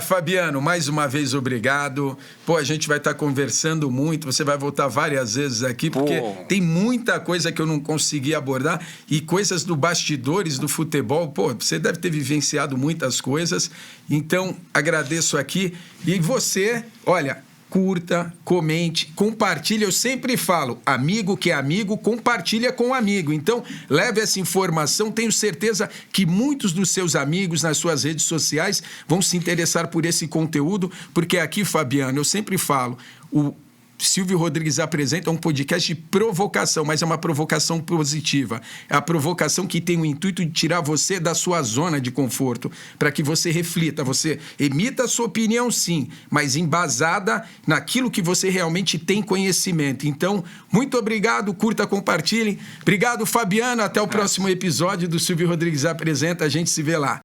Fabiano, mais uma vez obrigado. A gente vai estar conversando muito. Você vai voltar várias vezes aqui, porque tem muita coisa que eu não consegui abordar e coisas do bastidores do futebol. Você deve ter vivenciado muitas coisas. Então, agradeço aqui. E você, olha, curta, comente, compartilhe. Eu sempre falo, amigo que é amigo, compartilha com um amigo. Então, leve essa informação. Tenho certeza que muitos dos seus amigos nas suas redes sociais vão se interessar por esse conteúdo, porque aqui, Fabiano, eu sempre falo, o Silvio Rodrigues Apresenta um podcast de provocação, mas é uma provocação positiva. É a provocação que tem o intuito de tirar você da sua zona de conforto, para que você reflita, você emita a sua opinião, sim, mas embasada naquilo que você realmente tem conhecimento. Então, muito obrigado, curta, compartilhe. Obrigado, Fabiano. Até o próximo episódio do Silvio Rodrigues Apresenta. A gente se vê lá.